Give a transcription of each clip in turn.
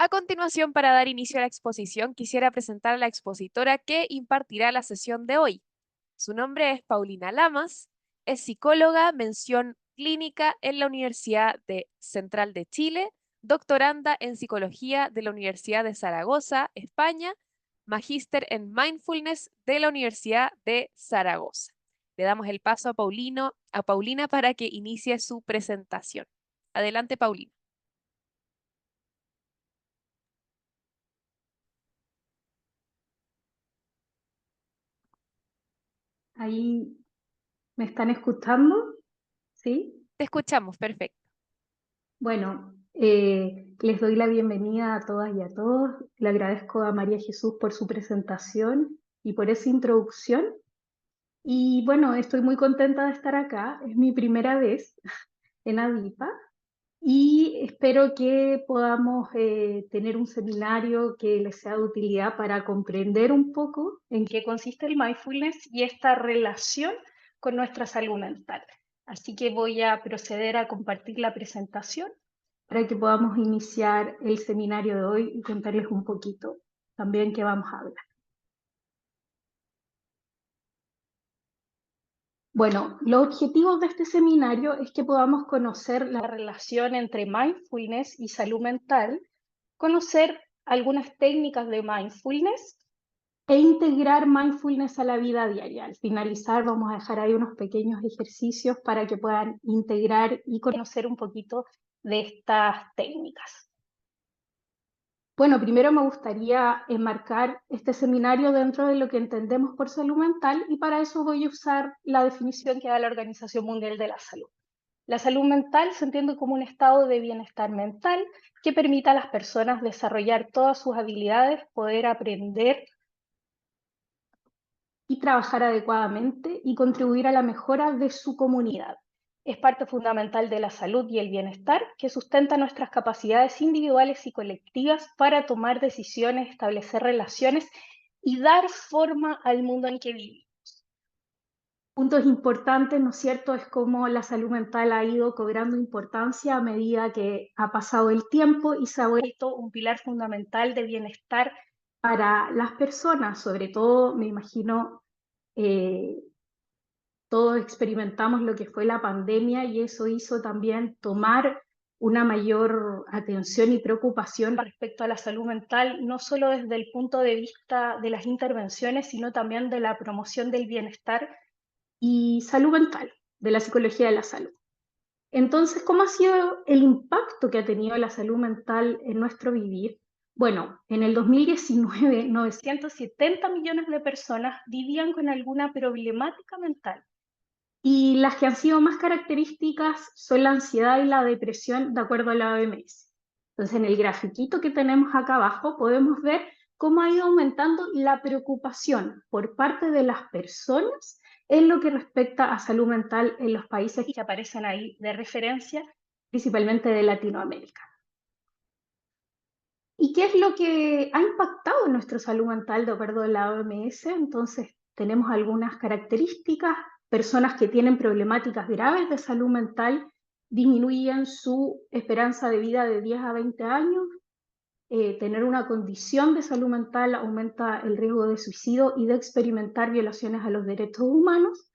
A continuación, para dar inicio a la exposición, quisiera presentar a la expositora que impartirá la sesión de hoy. Su nombre es Paulina Lamas, es psicóloga, mención clínica en la Universidad Central de Chile, doctoranda en psicología de la Universidad de Zaragoza, España, magíster en mindfulness de la Universidad de Zaragoza. Le damos el paso a Paulina para que inicie su presentación. Adelante, Paulina. Ahí me están escuchando, ¿sí? Te escuchamos, perfecto. Bueno, les doy la bienvenida a todas y a todos. Le agradezco a María Jesús por su presentación y por esa introducción. Y bueno, estoy muy contenta de estar acá. Es mi primera vez en ADIPA y espero que podamos tener un seminario que les sea de utilidad para comprender un poco en qué consiste el mindfulness y esta relación con nuestra salud mental. Así que voy a proceder a compartir la presentación para que podamos iniciar el seminario de hoy y contarles un poquito también qué vamos a hablar. Bueno, los objetivos de este seminario es que podamos conocer la relación entre mindfulness y salud mental, conocer algunas técnicas de mindfulness e integrar mindfulness a la vida diaria. Al finalizar vamos a dejar ahí unos pequeños ejercicios para que puedan integrar y conocer un poquito de estas técnicas. Bueno, primero me gustaría enmarcar este seminario dentro de lo que entendemos por salud mental y para eso voy a usar la definición que da la Organización Mundial de la Salud. La salud mental se entiende como un estado de bienestar mental que permita a las personas desarrollar todas sus habilidades, poder aprender y trabajar adecuadamente y contribuir a la mejora de su comunidad. Es parte fundamental de la salud y el bienestar que sustenta nuestras capacidades individuales y colectivas para tomar decisiones, establecer relaciones y dar forma al mundo en que vivimos. Puntos importantes, ¿no es cierto?, es cómo la salud mental ha ido cobrando importancia a medida que ha pasado el tiempo y se ha vuelto un pilar fundamental de bienestar para las personas, sobre todo, me imagino, todos experimentamos lo que fue la pandemia y eso hizo también tomar una mayor atención y preocupación respecto a la salud mental, no solo desde el punto de vista de las intervenciones, sino también de la promoción del bienestar y salud mental, de la psicología de la salud. Entonces, ¿cómo ha sido el impacto que ha tenido la salud mental en nuestro vivir? Bueno, en el 2019, 970 millones de personas vivían con alguna problemática mental. Y las que han sido más características son la ansiedad y la depresión, de acuerdo a la OMS. Entonces, en el grafiquito que tenemos acá abajo podemos ver cómo ha ido aumentando la preocupación por parte de las personas en lo que respecta a salud mental en los países que aparecen ahí de referencia, principalmente de Latinoamérica. ¿Y qué es lo que ha impactado en nuestra salud mental de acuerdo a la OMS? Entonces, tenemos algunas características. Personas que tienen problemáticas graves de salud mental disminuyen su esperanza de vida de 10 a 20 años. Tener una condición de salud mental aumenta el riesgo de suicidio y de experimentar violaciones a los derechos humanos.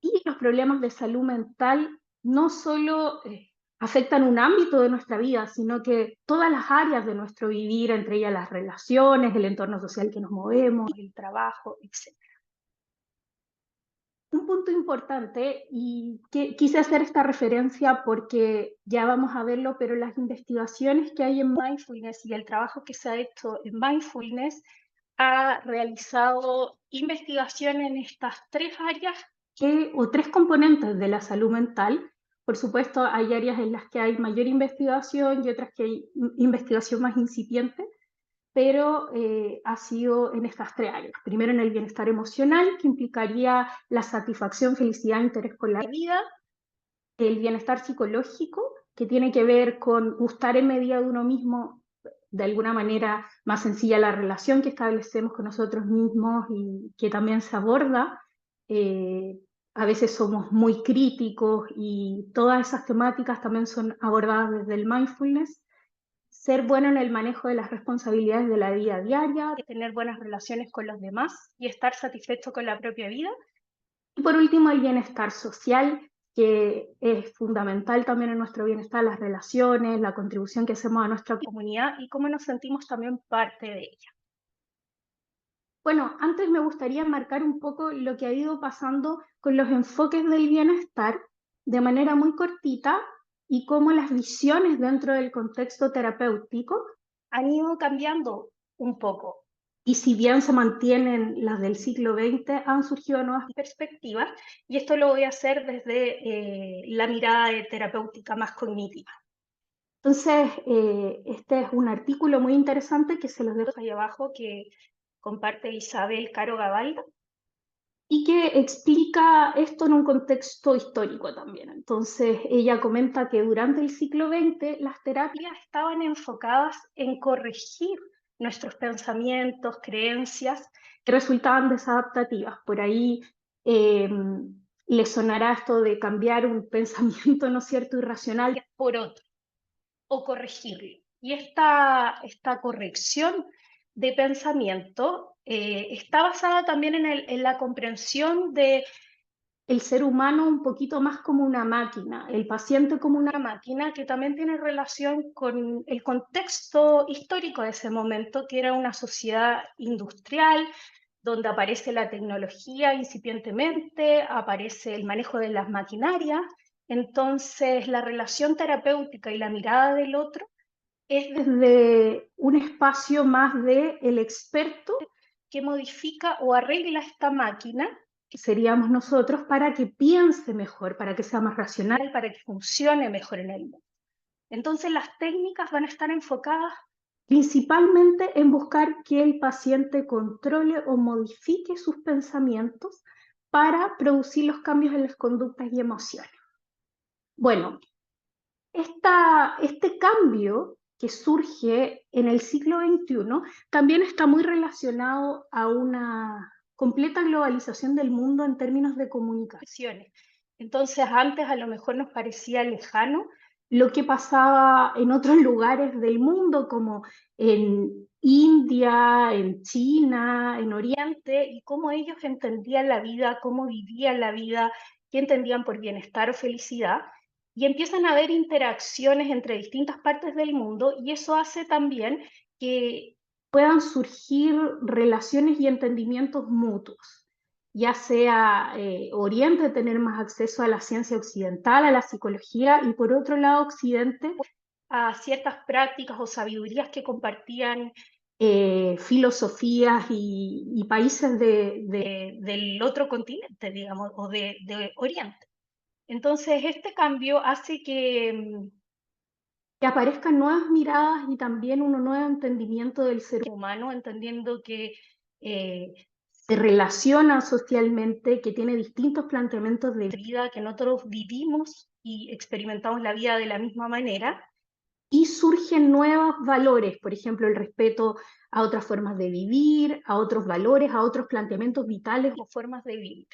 Y los problemas de salud mental no solo afectan un ámbito de nuestra vida, sino que todas las áreas de nuestro vivir, entre ellas las relaciones, el entorno social que nos movemos, el trabajo, etc. Un punto importante, y que quise hacer esta referencia porque ya vamos a verlo, pero las investigaciones que hay en mindfulness y el trabajo que se ha hecho en mindfulness ha realizado investigación en estas tres áreas o tres componentes de la salud mental. Por supuesto, hay áreas en las que hay mayor investigación y otras que hay investigación más incipiente, pero ha sido en estas tres áreas. Primero en el bienestar emocional, que implicaría la satisfacción, felicidad, interés por la vida. El bienestar psicológico, que tiene que ver con gustar en medida de uno mismo, de alguna manera más sencilla la relación que establecemos con nosotros mismos y que también se aborda. A veces somos muy críticos y todas esas temáticas también son abordadas desde el mindfulness. ser bueno en el manejo de las responsabilidades de la vida diaria, tener buenas relaciones con los demás y estar satisfecho con la propia vida. Y por último, el bienestar social, que es fundamental también en nuestro bienestar, las relaciones, la contribución que hacemos a nuestra comunidad y cómo nos sentimos también parte de ella. Bueno, antes me gustaría marcar un poco lo que ha ido pasando con los enfoques del bienestar de manera muy cortita y cómo las visiones dentro del contexto terapéutico han ido cambiando un poco. Y si bien se mantienen las del siglo XX, han surgido nuevas perspectivas y esto lo voy a hacer desde la mirada terapéutica más cognitiva. Entonces, este es un artículo muy interesante que se los dejo ahí abajo, que comparte Isabel Caro Gavalda, y que explica esto en un contexto histórico también. Entonces, ella comenta que durante el siglo XX las terapias estaban enfocadas en corregir nuestros pensamientos, creencias, que resultaban desadaptativas. Por ahí le sonará esto de cambiar un pensamiento, ¿no es cierto?, irracional por otro, o corregirlo. Y esta corrección de pensamiento está basada también en la comprensión de el ser humano un poquito más como una máquina, el paciente como una máquina, que también tiene relación con el contexto histórico de ese momento, que era una sociedad industrial, donde aparece la tecnología incipientemente, aparece el manejo de las maquinarias. Entonces, la relación terapéutica y la mirada del otro es desde un espacio más de el experto que modifica o arregla esta máquina, que seríamos nosotros, para que piense mejor, para que sea más racional, para que funcione mejor en el mundo. Entonces las técnicas van a estar enfocadas principalmente en buscar que el paciente controle o modifique sus pensamientos para producir los cambios en las conductas y emociones. Bueno, este cambio que surge en el siglo XXI también está muy relacionado a una completa globalización del mundo en términos de comunicaciones. Entonces, antes a lo mejor nos parecía lejano lo que pasaba en otros lugares del mundo, como en India, en China, en Oriente, y cómo ellos entendían la vida, cómo vivían la vida, qué entendían por bienestar o felicidad. Y empiezan a haber interacciones entre distintas partes del mundo y eso hace también que puedan surgir relaciones y entendimientos mutuos, ya sea Oriente tener más acceso a la ciencia occidental, a la psicología, y por otro lado Occidente a ciertas prácticas o sabidurías que compartían filosofías y países del otro continente, digamos, o de Oriente. Entonces, este cambio hace que aparezcan nuevas miradas y también un nuevo entendimiento del ser humano, entendiendo que se relaciona socialmente, que tiene distintos planteamientos de vida, que no todos vivimos y experimentamos la vida de la misma manera, y surgen nuevos valores, por ejemplo, el respeto a otras formas de vivir, a otros valores, a otros planteamientos vitales o formas de vivir.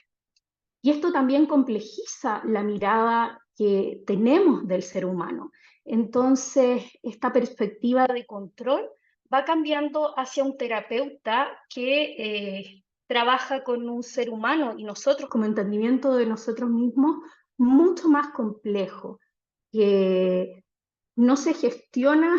Y esto también complejiza la mirada que tenemos del ser humano. Entonces, esta perspectiva de control va cambiando hacia un terapeuta que trabaja con un ser humano y nosotros como entendimiento de nosotros mismos mucho más complejo, que no se gestiona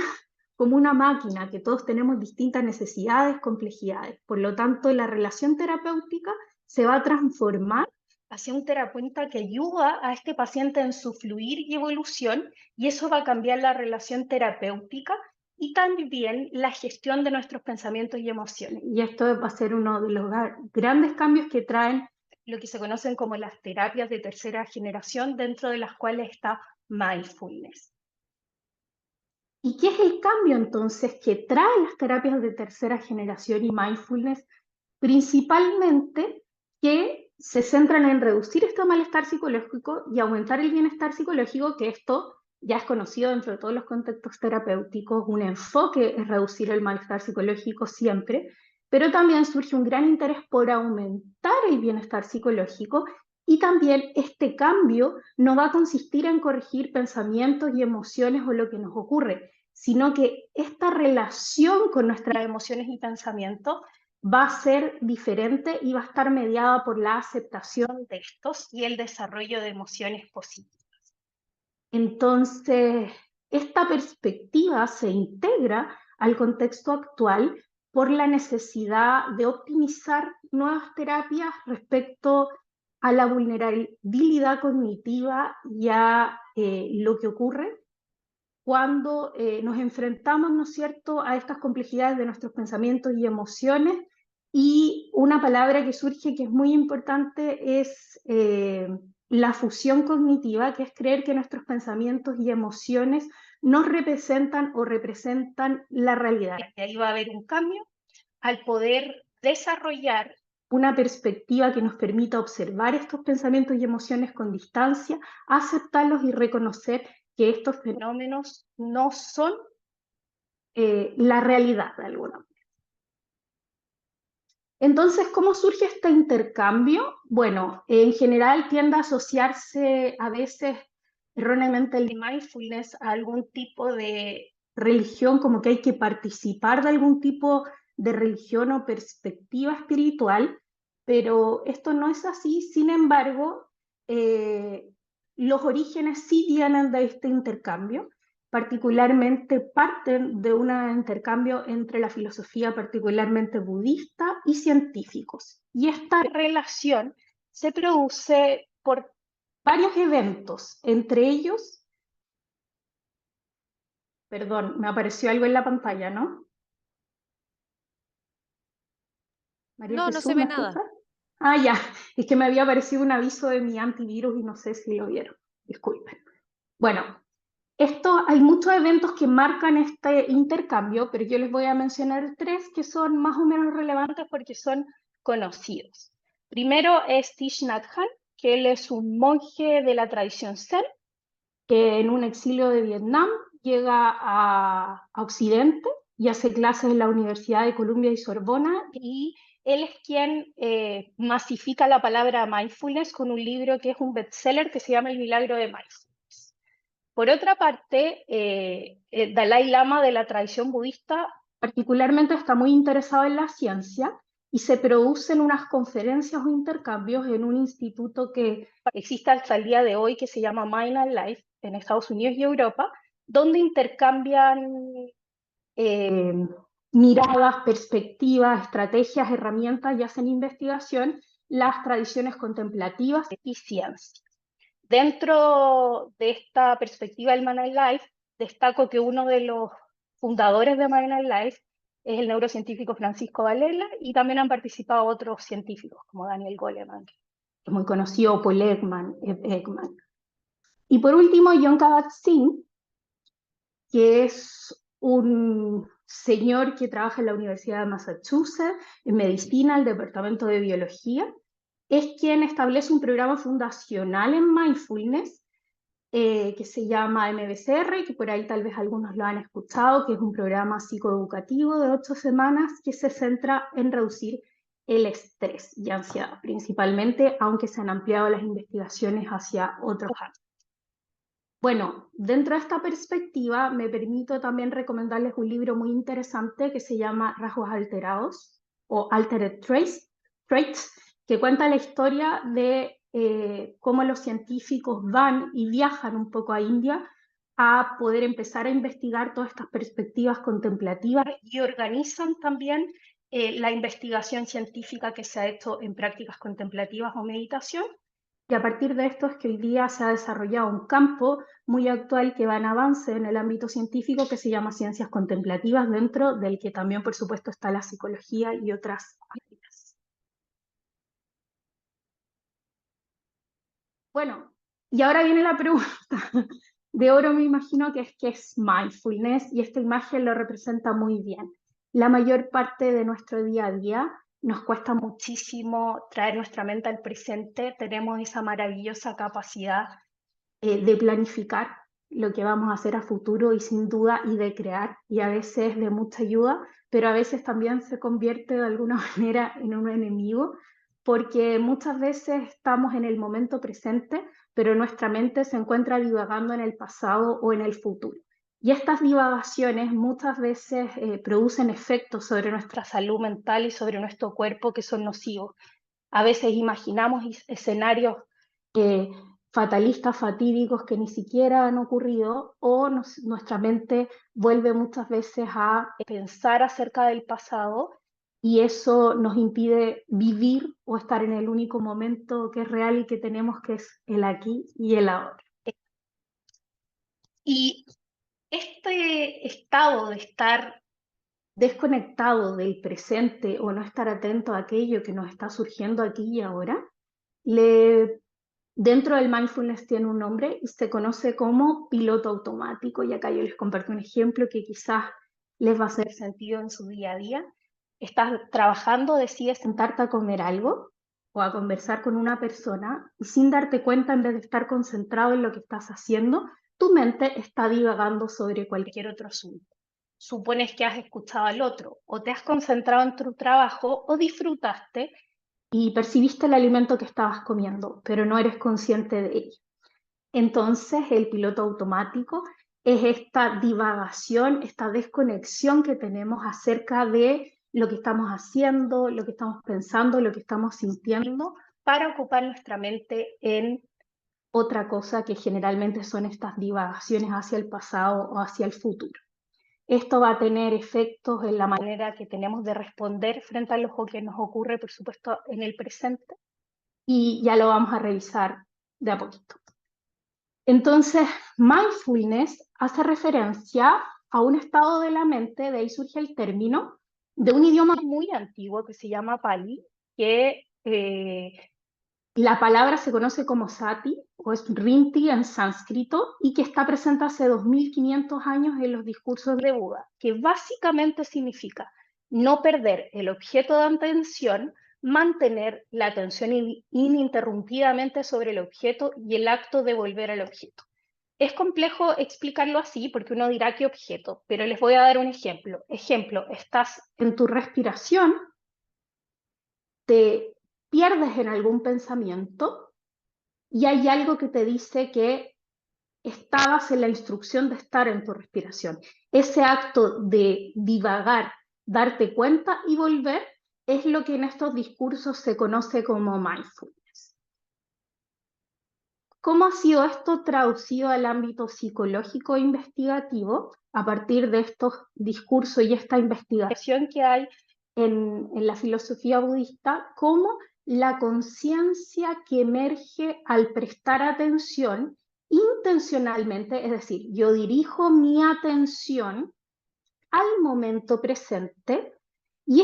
como una máquina, que todos tenemos distintas necesidades, complejidades. Por lo tanto, la relación terapéutica se va a transformar hacia un terapeuta que ayuda a este paciente en su fluir y evolución, y eso va a cambiar la relación terapéutica y también la gestión de nuestros pensamientos y emociones. Y esto va a ser uno de los grandes cambios que traen lo que se conocen como las terapias de tercera generación, dentro de las cuales está mindfulness. ¿Y qué es el cambio entonces que traen las terapias de tercera generación y mindfulness? Principalmente que se centran en reducir este malestar psicológico y aumentar el bienestar psicológico, que esto ya es conocido dentro de todos los contextos terapéuticos. Un enfoque es reducir el malestar psicológico siempre, pero también surge un gran interés por aumentar el bienestar psicológico Y también este cambio no va a consistir en corregir pensamientos y emociones o lo que nos ocurre, sino que esta relación con nuestras emociones y pensamientos va a ser diferente y va a estar mediada por la aceptación de estos y el desarrollo de emociones positivas. Entonces, esta perspectiva se integra al contexto actual por la necesidad de optimizar nuevas terapias respecto a la vulnerabilidad cognitiva y a lo que ocurre cuando nos enfrentamos, ¿no es cierto?, a estas complejidades de nuestros pensamientos y emociones. Y una palabra que surge que es muy importante es la fusión cognitiva, que es creer que nuestros pensamientos y emociones nos representan o representan la realidad. Y ahí va a haber un cambio al poder desarrollar una perspectiva que nos permita observar estos pensamientos y emociones con distancia, aceptarlos y reconocer que estos fenómenos no son la realidad de alguna manera. Entonces, ¿cómo surge este intercambio? Bueno, en general tiende a asociarse a veces erróneamente el mindfulness a algún tipo de religión, como que hay que participar de algún tipo de religión o perspectiva espiritual, pero esto no es así. Sin embargo, los orígenes sí vienen de este intercambio, particularmente parten de un intercambio entre la filosofía particularmente budista y científicos. Y esta relación se produce por varios eventos, entre ellos, perdón, me apareció algo en la pantalla, ¿no? María No, no Jesús, se ¿me ve nada. escucha? Ah, ya, es que me había aparecido un aviso de mi antivirus y no sé si lo vieron, disculpen. Bueno, hay muchos eventos que marcan este intercambio, pero yo les voy a mencionar tres que son más o menos relevantes porque son conocidos. Primero es Thich Nhat Hanh, que él es un monje de la tradición Zen, que en un exilio de Vietnam llega a Occidente y hace clases en la Universidad de Columbia y Sorbona, y él es quien masifica la palabra mindfulness con un libro que es un bestseller que se llama El milagro de mindfulness. Por otra parte, el Dalai Lama de la tradición budista particularmente está muy interesado en la ciencia y se producen unas conferencias o intercambios en un instituto que existe hasta el día de hoy que se llama Mind and Life en Estados Unidos y Europa, donde intercambian eh, miradas, perspectivas, estrategias, herramientas y hacen investigación las tradiciones contemplativas y ciencia. Dentro de esta perspectiva del Mind and Life, destaco que uno de los fundadores de Mind and Life es el neurocientífico Francisco Varela, y también han participado otros científicos como Daniel Goleman, que es muy conocido, Paul Ekman, Ed Ekman. Y por último, Jon Kabat-Zinn, que es un señor que trabaja en la Universidad de Massachusetts en medicina, el departamento de biología, es quien establece un programa fundacional en mindfulness que se llama MBCR, que por ahí tal vez algunos lo han escuchado, que es un programa psicoeducativo de 8 semanas que se centra en reducir el estrés y ansiedad, principalmente, aunque se han ampliado las investigaciones hacia otros ámbitos. Bueno, dentro de esta perspectiva me permito también recomendarles un libro muy interesante que se llama Rasgos Alterados o Altered Traits, que cuenta la historia de cómo los científicos van y viajan un poco a India a poder empezar a investigar todas estas perspectivas contemplativas y organizan también la investigación científica que se ha hecho en prácticas contemplativas o meditación. Y a partir de esto es que hoy día se ha desarrollado un campo muy actual que va en avance en el ámbito científico que se llama ciencias contemplativas, dentro del que también, por supuesto, está la psicología y otras áreas. Bueno, y ahora viene la pregunta de oro, me imagino, que es qué es mindfulness, y esta imagen lo representa muy bien. La mayor parte de nuestro día a día nos cuesta muchísimo traer nuestra mente al presente, tenemos esa maravillosa capacidad de planificar lo que vamos a hacer a futuro y sin duda y de crear, y a veces de mucha ayuda, pero a veces también se convierte de alguna manera en un enemigo, porque muchas veces estamos en el momento presente, pero nuestra mente se encuentra divagando en el pasado o en el futuro. Y estas divagaciones muchas veces producen efectos sobre nuestra salud mental y sobre nuestro cuerpo que son nocivos. A veces imaginamos escenarios eh, fatalistas, fatídicos que ni siquiera han ocurrido, o nuestra mente vuelve muchas veces a pensar acerca del pasado y eso nos impide vivir o estar en el único momento que es real y que tenemos, que es el aquí y el ahora. Y este estado de estar desconectado del presente o no estar atento a aquello que nos está surgiendo aquí y ahora, dentro del mindfulness tiene un nombre y se conoce como piloto automático. Y acá yo les comparto un ejemplo que quizás les va a hacer sentido en su día a día. Estás trabajando, decides sentarte a comer algo o a conversar con una persona y sin darte cuenta, en vez de estar concentrado en lo que estás haciendo, tu mente está divagando sobre cualquier otro asunto. Supones que has escuchado al otro, o te has concentrado en tu trabajo, o disfrutaste y percibiste el alimento que estabas comiendo, pero no eres consciente de ello. Entonces, el piloto automático es esta divagación, esta desconexión que tenemos acerca de lo que estamos haciendo, lo que estamos pensando, lo que estamos sintiendo, para ocupar nuestra mente en otra cosa, que generalmente son estas divagaciones hacia el pasado o hacia el futuro. Esto va a tener efectos en la manera que tenemos de responder frente a lo que nos ocurre, por supuesto, en el presente, y ya lo vamos a revisar de a poquito. Entonces, mindfulness hace referencia a un estado de la mente, de ahí surge el término, de un idioma muy antiguo que se llama Pali, que la palabra se conoce como sati o es rinti en sánscrito y que está presente hace 2500 años en los discursos de Buda, que básicamente significa no perder el objeto de atención, mantener la atención ininterrumpidamente sobre el objeto y el acto de volver al objeto. Es complejo explicarlo así porque uno dirá qué objeto, pero les voy a dar un ejemplo. Ejemplo, estás en tu respiración, te pierdes en algún pensamiento y hay algo que te dice que estabas en la instrucción de estar en tu respiración. Ese acto de divagar, darte cuenta y volver es lo que en estos discursos se conoce como mindfulness. ¿Cómo ha sido esto traducido al ámbito psicológico e investigativo a partir de estos discursos y esta investigación que hay en la filosofía budista? Como la conciencia que emerge al prestar atención intencionalmente, es decir, yo dirijo mi atención al momento presente y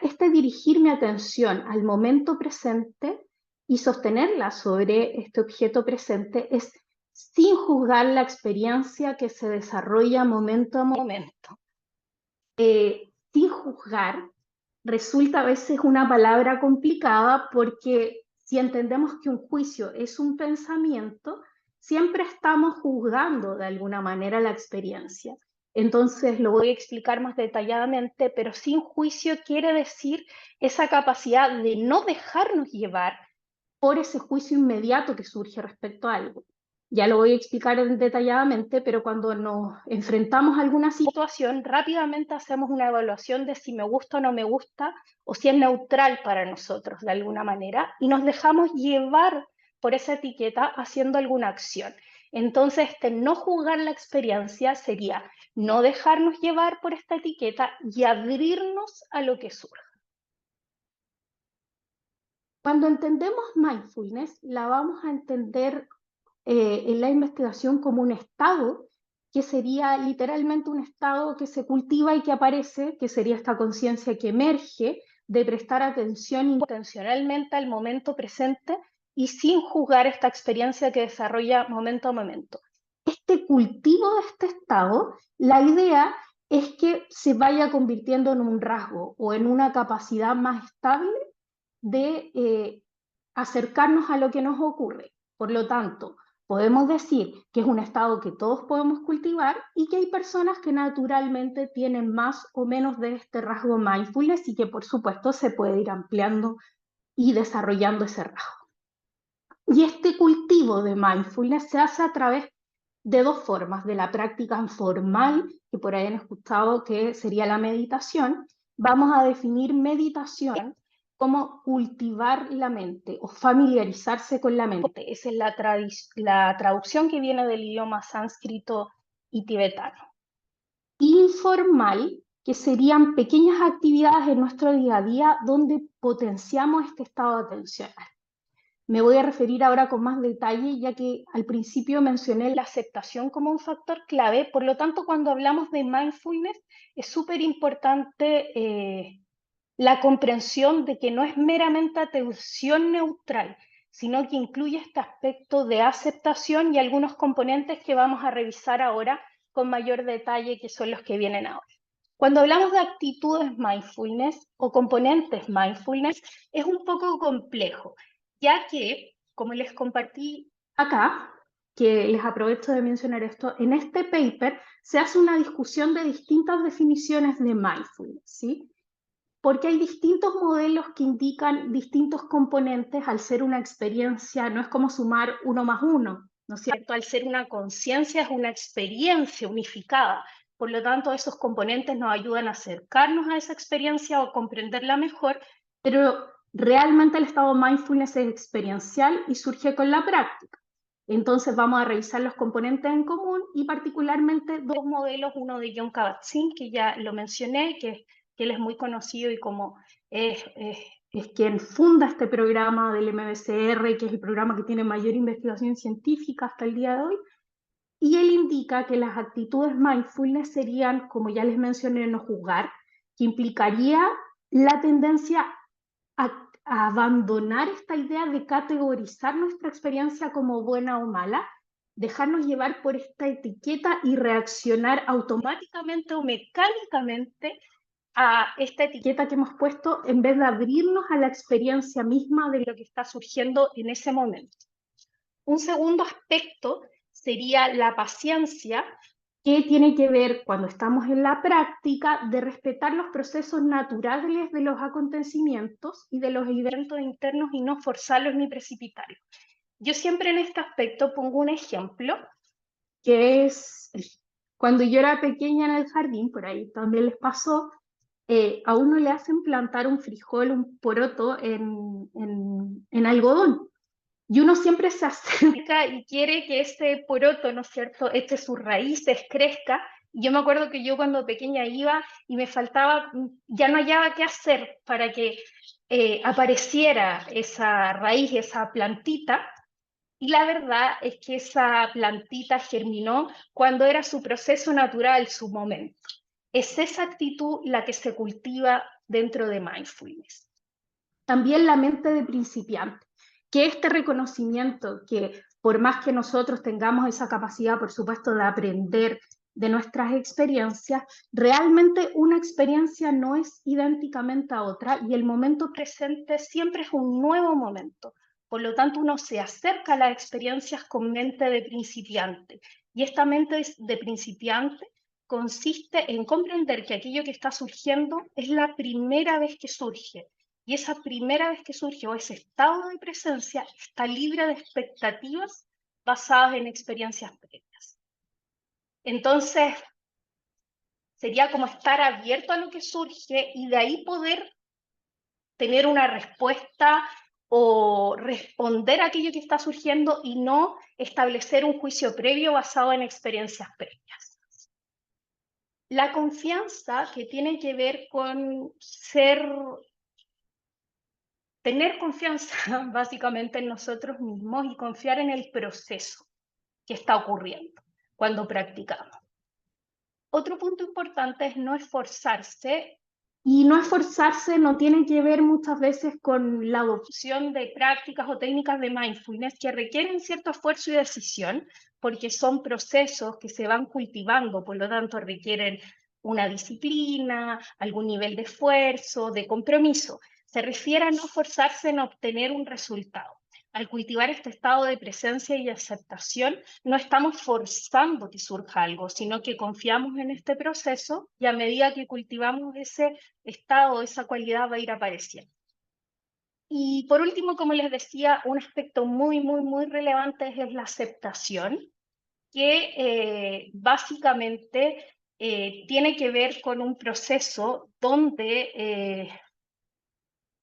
este dirigir mi atención al momento presente y sostenerla sobre este objeto presente es sin juzgar la experiencia que se desarrolla momento a momento. Sin juzgar resulta a veces una palabra complicada porque si entendemos que un juicio es un pensamiento, siempre estamos juzgando de alguna manera la experiencia. Entonces lo voy a explicar más detalladamente, pero sin juicio quiere decir esa capacidad de no dejarnos llevar por ese juicio inmediato que surge respecto a algo. Ya lo voy a explicar detalladamente, pero cuando nos enfrentamos a alguna situación, rápidamente hacemos una evaluación de si me gusta o no me gusta, o si es neutral para nosotros de alguna manera, y nos dejamos llevar por esa etiqueta haciendo alguna acción. Entonces, no juzgar la experiencia sería no dejarnos llevar por esta etiqueta y abrirnos a lo que surja. Cuando entendemos mindfulness, la vamos a entender en la investigación como un estado que sería literalmente un estado que se cultiva y que aparece, que sería esta conciencia que emerge de prestar atención intencionalmente al momento presente y sin juzgar esta experiencia que desarrolla momento a momento. Este cultivo de este estado, la idea es que se vaya convirtiendo en un rasgo o en una capacidad más estable de acercarnos a lo que nos ocurre. Por lo tanto, podemos decir que es un estado que todos podemos cultivar y que hay personas que naturalmente tienen más o menos de este rasgo mindfulness y que por supuesto se puede ir ampliando y desarrollando ese rasgo. Y este cultivo de mindfulness se hace a través de dos formas: de la práctica formal, que por ahí han escuchado que sería la meditación. Vamos a definir meditación como cultivar la mente o familiarizarse con la mente. Esa es la traducción que viene del idioma sánscrito y tibetano. Informal, que serían pequeñas actividades en nuestro día a día donde potenciamos este estado atencional. Me voy a referir ahora con más detalle, ya que al principio mencioné la aceptación como un factor clave. Por lo tanto, cuando hablamos de mindfulness, es súper importante la comprensión de que no es meramente atención neutral, sino que incluye este aspecto de aceptación y algunos componentes que vamos a revisar ahora con mayor detalle, que son los que vienen ahora. Cuando hablamos de actitudes mindfulness o componentes mindfulness, es un poco complejo, ya que, como les compartí acá, que les aprovecho de mencionar esto, en este paper se hace una discusión de distintas definiciones de mindfulness, ¿sí? Porque hay distintos modelos que indican distintos componentes. Al ser una experiencia, no es como sumar 1 más 1, ¿no es cierto? Al ser una conciencia, es una experiencia unificada. Por lo tanto, esos componentes nos ayudan a acercarnos a esa experiencia o comprenderla mejor, pero realmente el estado mindfulness es experiencial y surge con la práctica. Entonces vamos a revisar los componentes en común y particularmente dos modelos, uno de Jon Kabat-Zinn, que ya lo mencioné, que él es muy conocido y como es quien funda este programa del MBCR, que es el programa que tiene mayor investigación científica hasta el día de hoy. Y él indica que las actitudes mindfulness serían, como ya les mencioné, no juzgar, que implicaría la tendencia a abandonar esta idea de categorizar nuestra experiencia como buena o mala, dejarnos llevar por esta etiqueta y reaccionar automáticamente o mecánicamente a esta etiqueta que hemos puesto, en vez de abrirnos a la experiencia misma de lo que está surgiendo en ese momento. Un segundo aspecto sería la paciencia, que tiene que ver, cuando estamos en la práctica, de respetar los procesos naturales de los acontecimientos y de los eventos internos y no forzarlos ni precipitarlos. Yo siempre en este aspecto pongo un ejemplo, que es cuando yo era pequeña en el jardín, por ahí también les pasó, a uno le hacen plantar un frijol, un poroto en algodón. Y uno siempre se acerca y quiere que ese poroto, ¿no es cierto?, eche sus raíces, crezca. Y yo me acuerdo que yo cuando pequeña iba y me faltaba, ya no hallaba qué hacer para que apareciera esa raíz, esa plantita. Y la verdad es que esa plantita germinó cuando era su proceso natural, su momento. Es esa actitud la que se cultiva dentro de mindfulness. También la mente de principiante, que este reconocimiento que por más que nosotros tengamos esa capacidad, por supuesto, de aprender de nuestras experiencias, realmente una experiencia no es idénticamente a otra y el momento presente siempre es un nuevo momento. Por lo tanto, uno se acerca a las experiencias con mente de principiante. Y esta mente de principiante consiste en comprender que aquello que está surgiendo es la primera vez que surge. Y esa primera vez que surge, o ese estado de presencia, está libre de expectativas basadas en experiencias previas. Entonces, sería como estar abierto a lo que surge y de ahí poder tener una respuesta o responder a aquello que está surgiendo y no establecer un juicio previo basado en experiencias previas. La confianza, que tiene que ver con tener confianza básicamente en nosotros mismos y confiar en el proceso que está ocurriendo cuando practicamos. Otro punto importante es no esforzarse, y no esforzarse no tiene que ver muchas veces con la adopción de prácticas o técnicas de mindfulness que requieren cierto esfuerzo y decisión, porque son procesos que se van cultivando, por lo tanto requieren una disciplina, algún nivel de esfuerzo, de compromiso. Se refiere a no forzarse en obtener un resultado. Al cultivar este estado de presencia y aceptación, no estamos forzando que surja algo, sino que confiamos en este proceso y a medida que cultivamos ese estado, esa cualidad va a ir apareciendo. Y por último, como les decía, un aspecto muy, muy, muy relevante es la aceptación, que básicamente tiene que ver con un proceso donde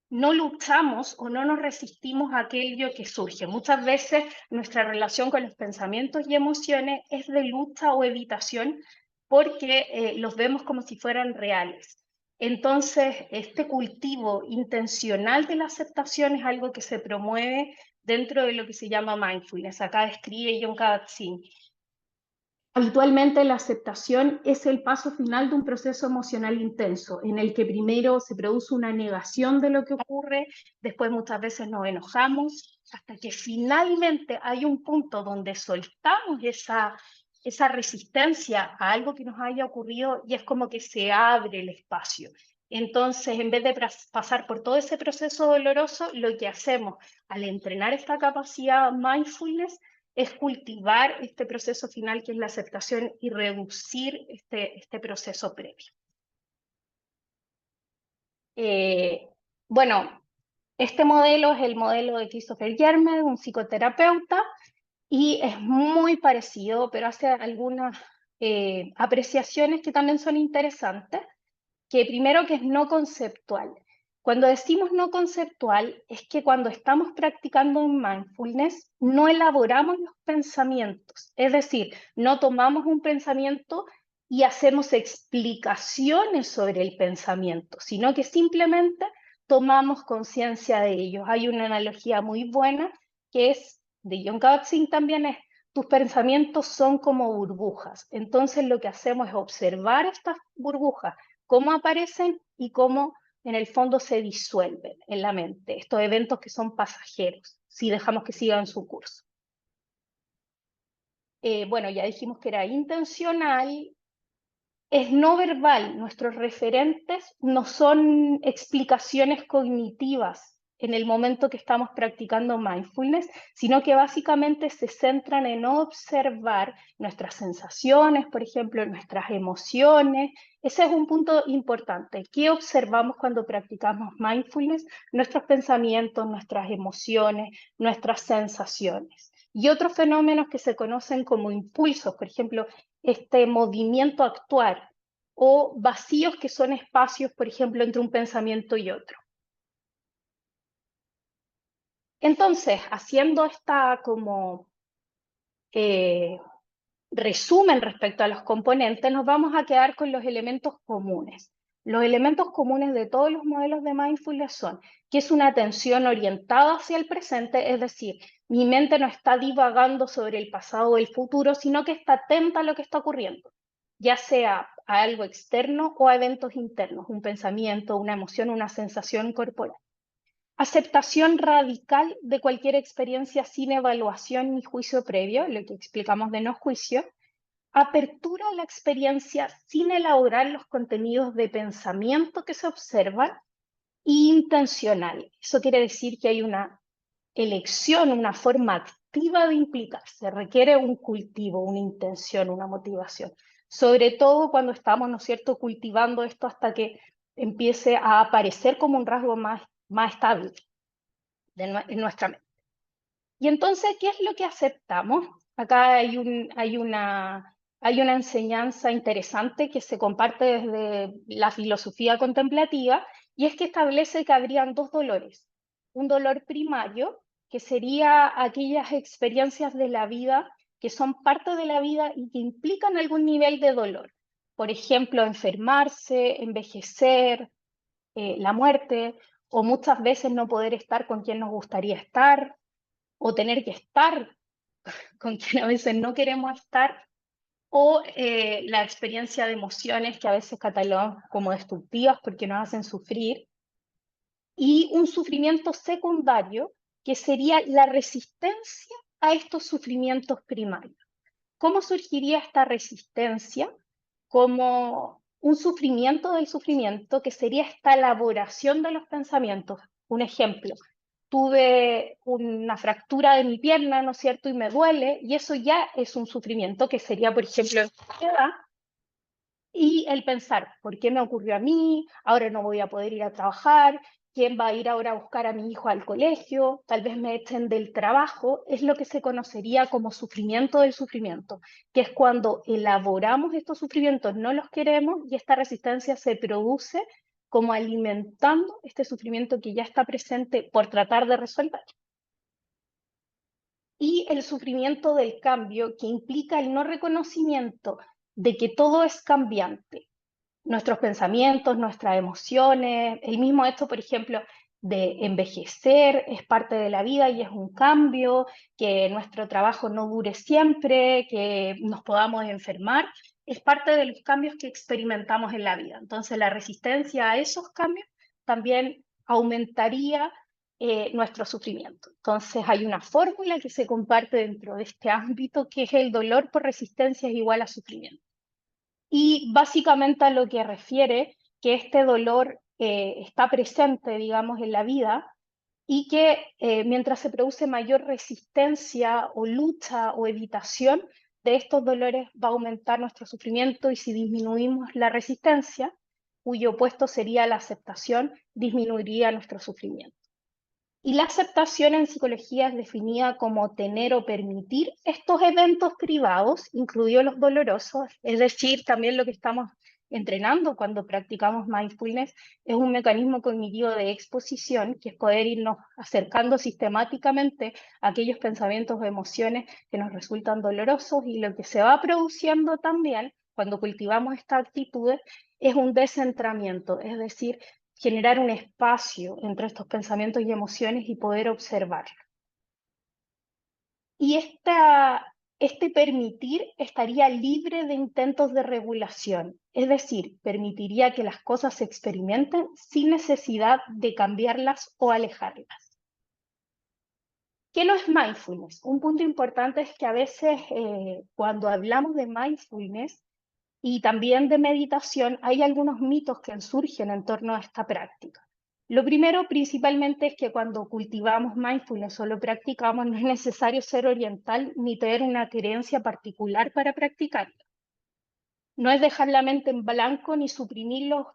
no luchamos o no nos resistimos a aquello que surge. Muchas veces nuestra relación con los pensamientos y emociones es de lucha o evitación porque los vemos como si fueran reales. Entonces, este cultivo intencional de la aceptación es algo que se promueve dentro de lo que se llama mindfulness. Acá describe Jon Kabat-Zinn. Habitualmente la aceptación es el paso final de un proceso emocional intenso, en el que primero se produce una negación de lo que ocurre, después muchas veces nos enojamos, hasta que finalmente hay un punto donde soltamos esa resistencia a algo que nos haya ocurrido y es como que se abre el espacio. Entonces, en vez de pasar por todo ese proceso doloroso, lo que hacemos al entrenar esta capacidad mindfulness es cultivar este proceso final que es la aceptación y reducir este proceso previo. Bueno, este modelo es el modelo de Christopher Yermer, un psicoterapeuta, y es muy parecido, pero hace algunas apreciaciones que también son interesantes, que primero que es no conceptual. Cuando decimos no conceptual, es que cuando estamos practicando un mindfulness, no elaboramos los pensamientos. Es decir, no tomamos un pensamiento y hacemos explicaciones sobre el pensamiento, sino que simplemente tomamos conciencia de ellos. Hay una analogía muy buena que es, de Jon Kabat-Zinn también es, tus pensamientos son como burbujas. Entonces lo que hacemos es observar estas burbujas, cómo aparecen y cómo en el fondo se disuelven en la mente, estos eventos que son pasajeros, si dejamos que sigan su curso. Bueno, ya dijimos que era intencional, es no verbal, nuestros referentes no son explicaciones cognitivas en el momento que estamos practicando mindfulness, sino que básicamente se centran en observar nuestras sensaciones, por ejemplo, nuestras emociones. Ese es un punto importante. ¿Qué observamos cuando practicamos mindfulness? Nuestros pensamientos, nuestras emociones, nuestras sensaciones. Y otros fenómenos que se conocen como impulsos, por ejemplo, este movimiento a actuar, o vacíos que son espacios, por ejemplo, entre un pensamiento y otro. Entonces, haciendo esta como resumen respecto a los componentes, nos vamos a quedar con los elementos comunes. Los elementos comunes de todos los modelos de mindfulness son que es una atención orientada hacia el presente, es decir, mi mente no está divagando sobre el pasado o el futuro, sino que está atenta a lo que está ocurriendo, ya sea a algo externo o a eventos internos, un pensamiento, una emoción, una sensación corporal. Aceptación radical de cualquier experiencia sin evaluación ni juicio previo, lo que explicamos de no juicio. Apertura a la experiencia sin elaborar los contenidos de pensamiento que se observan. Intencional. Eso quiere decir que hay una elección, una forma activa de implicarse. Requiere un cultivo, una intención, una motivación. Sobre todo cuando estamos, ¿no es cierto?, cultivando esto hasta que empiece a aparecer como un rasgo más estable en nuestra mente. Y entonces, ¿qué es lo que aceptamos? Acá hay una enseñanza interesante que se comparte desde la filosofía contemplativa, y es que establece que habrían dos dolores. Un dolor primario, que sería aquellas experiencias de la vida que son parte de la vida y que implican algún nivel de dolor. Por ejemplo, enfermarse, envejecer, la muerte, o muchas veces no poder estar con quien nos gustaría estar, o tener que estar con quien a veces no queremos estar, o la experiencia de emociones que a veces catalogamos como destructivas porque nos hacen sufrir, y un sufrimiento secundario que sería la resistencia a estos sufrimientos primarios. ¿Cómo surgiría esta resistencia? Como un sufrimiento del sufrimiento, que sería esta elaboración de los pensamientos. Un ejemplo, tuve una fractura de mi pierna, ¿no es cierto?, y me duele, y eso ya es un sufrimiento que sería, por ejemplo, ansiedad, y el pensar, ¿por qué me ocurrió a mí? Ahora no voy a poder ir a trabajar, quién va a ir ahora a buscar a mi hijo al colegio, tal vez me echen del trabajo, es lo que se conocería como sufrimiento del sufrimiento, que es cuando elaboramos estos sufrimientos, no los queremos y esta resistencia se produce como alimentando este sufrimiento que ya está presente por tratar de resolver. Y el sufrimiento del cambio, que implica el no reconocimiento de que todo es cambiante, nuestros pensamientos, nuestras emociones, el mismo hecho, por ejemplo, de envejecer es parte de la vida y es un cambio, que nuestro trabajo no dure siempre, que nos podamos enfermar, es parte de los cambios que experimentamos en la vida. Entonces, la resistencia a esos cambios también aumentaría nuestro sufrimiento. Entonces, hay una fórmula que se comparte dentro de este ámbito, que es el dolor por resistencia es igual a sufrimiento. Y básicamente a lo que refiere que este dolor está presente, digamos, en la vida y que mientras se produce mayor resistencia o lucha o evitación de estos dolores va a aumentar nuestro sufrimiento y si disminuimos la resistencia, cuyo opuesto sería la aceptación, disminuiría nuestro sufrimiento. Y la aceptación en psicología es definida como tener o permitir estos eventos privados, incluidos los dolorosos, es decir, también lo que estamos entrenando cuando practicamos mindfulness es un mecanismo cognitivo de exposición, que es poder irnos acercando sistemáticamente a aquellos pensamientos o emociones que nos resultan dolorosos y lo que se va produciendo también cuando cultivamos estas actitudes es un descentramiento, es decir, generar un espacio entre estos pensamientos y emociones y poder observarlo. Y este permitir estaría libre de intentos de regulación, es decir, permitiría que las cosas se experimenten sin necesidad de cambiarlas o alejarlas. ¿Qué no es mindfulness? Un punto importante es que a veces cuando hablamos de mindfulness y también de meditación, hay algunos mitos que surgen en torno a esta práctica. Lo primero principalmente es que cuando cultivamos mindfulness o lo practicamos, no es necesario ser oriental ni tener una creencia particular para practicarlo. No es dejar la mente en blanco ni suprimir los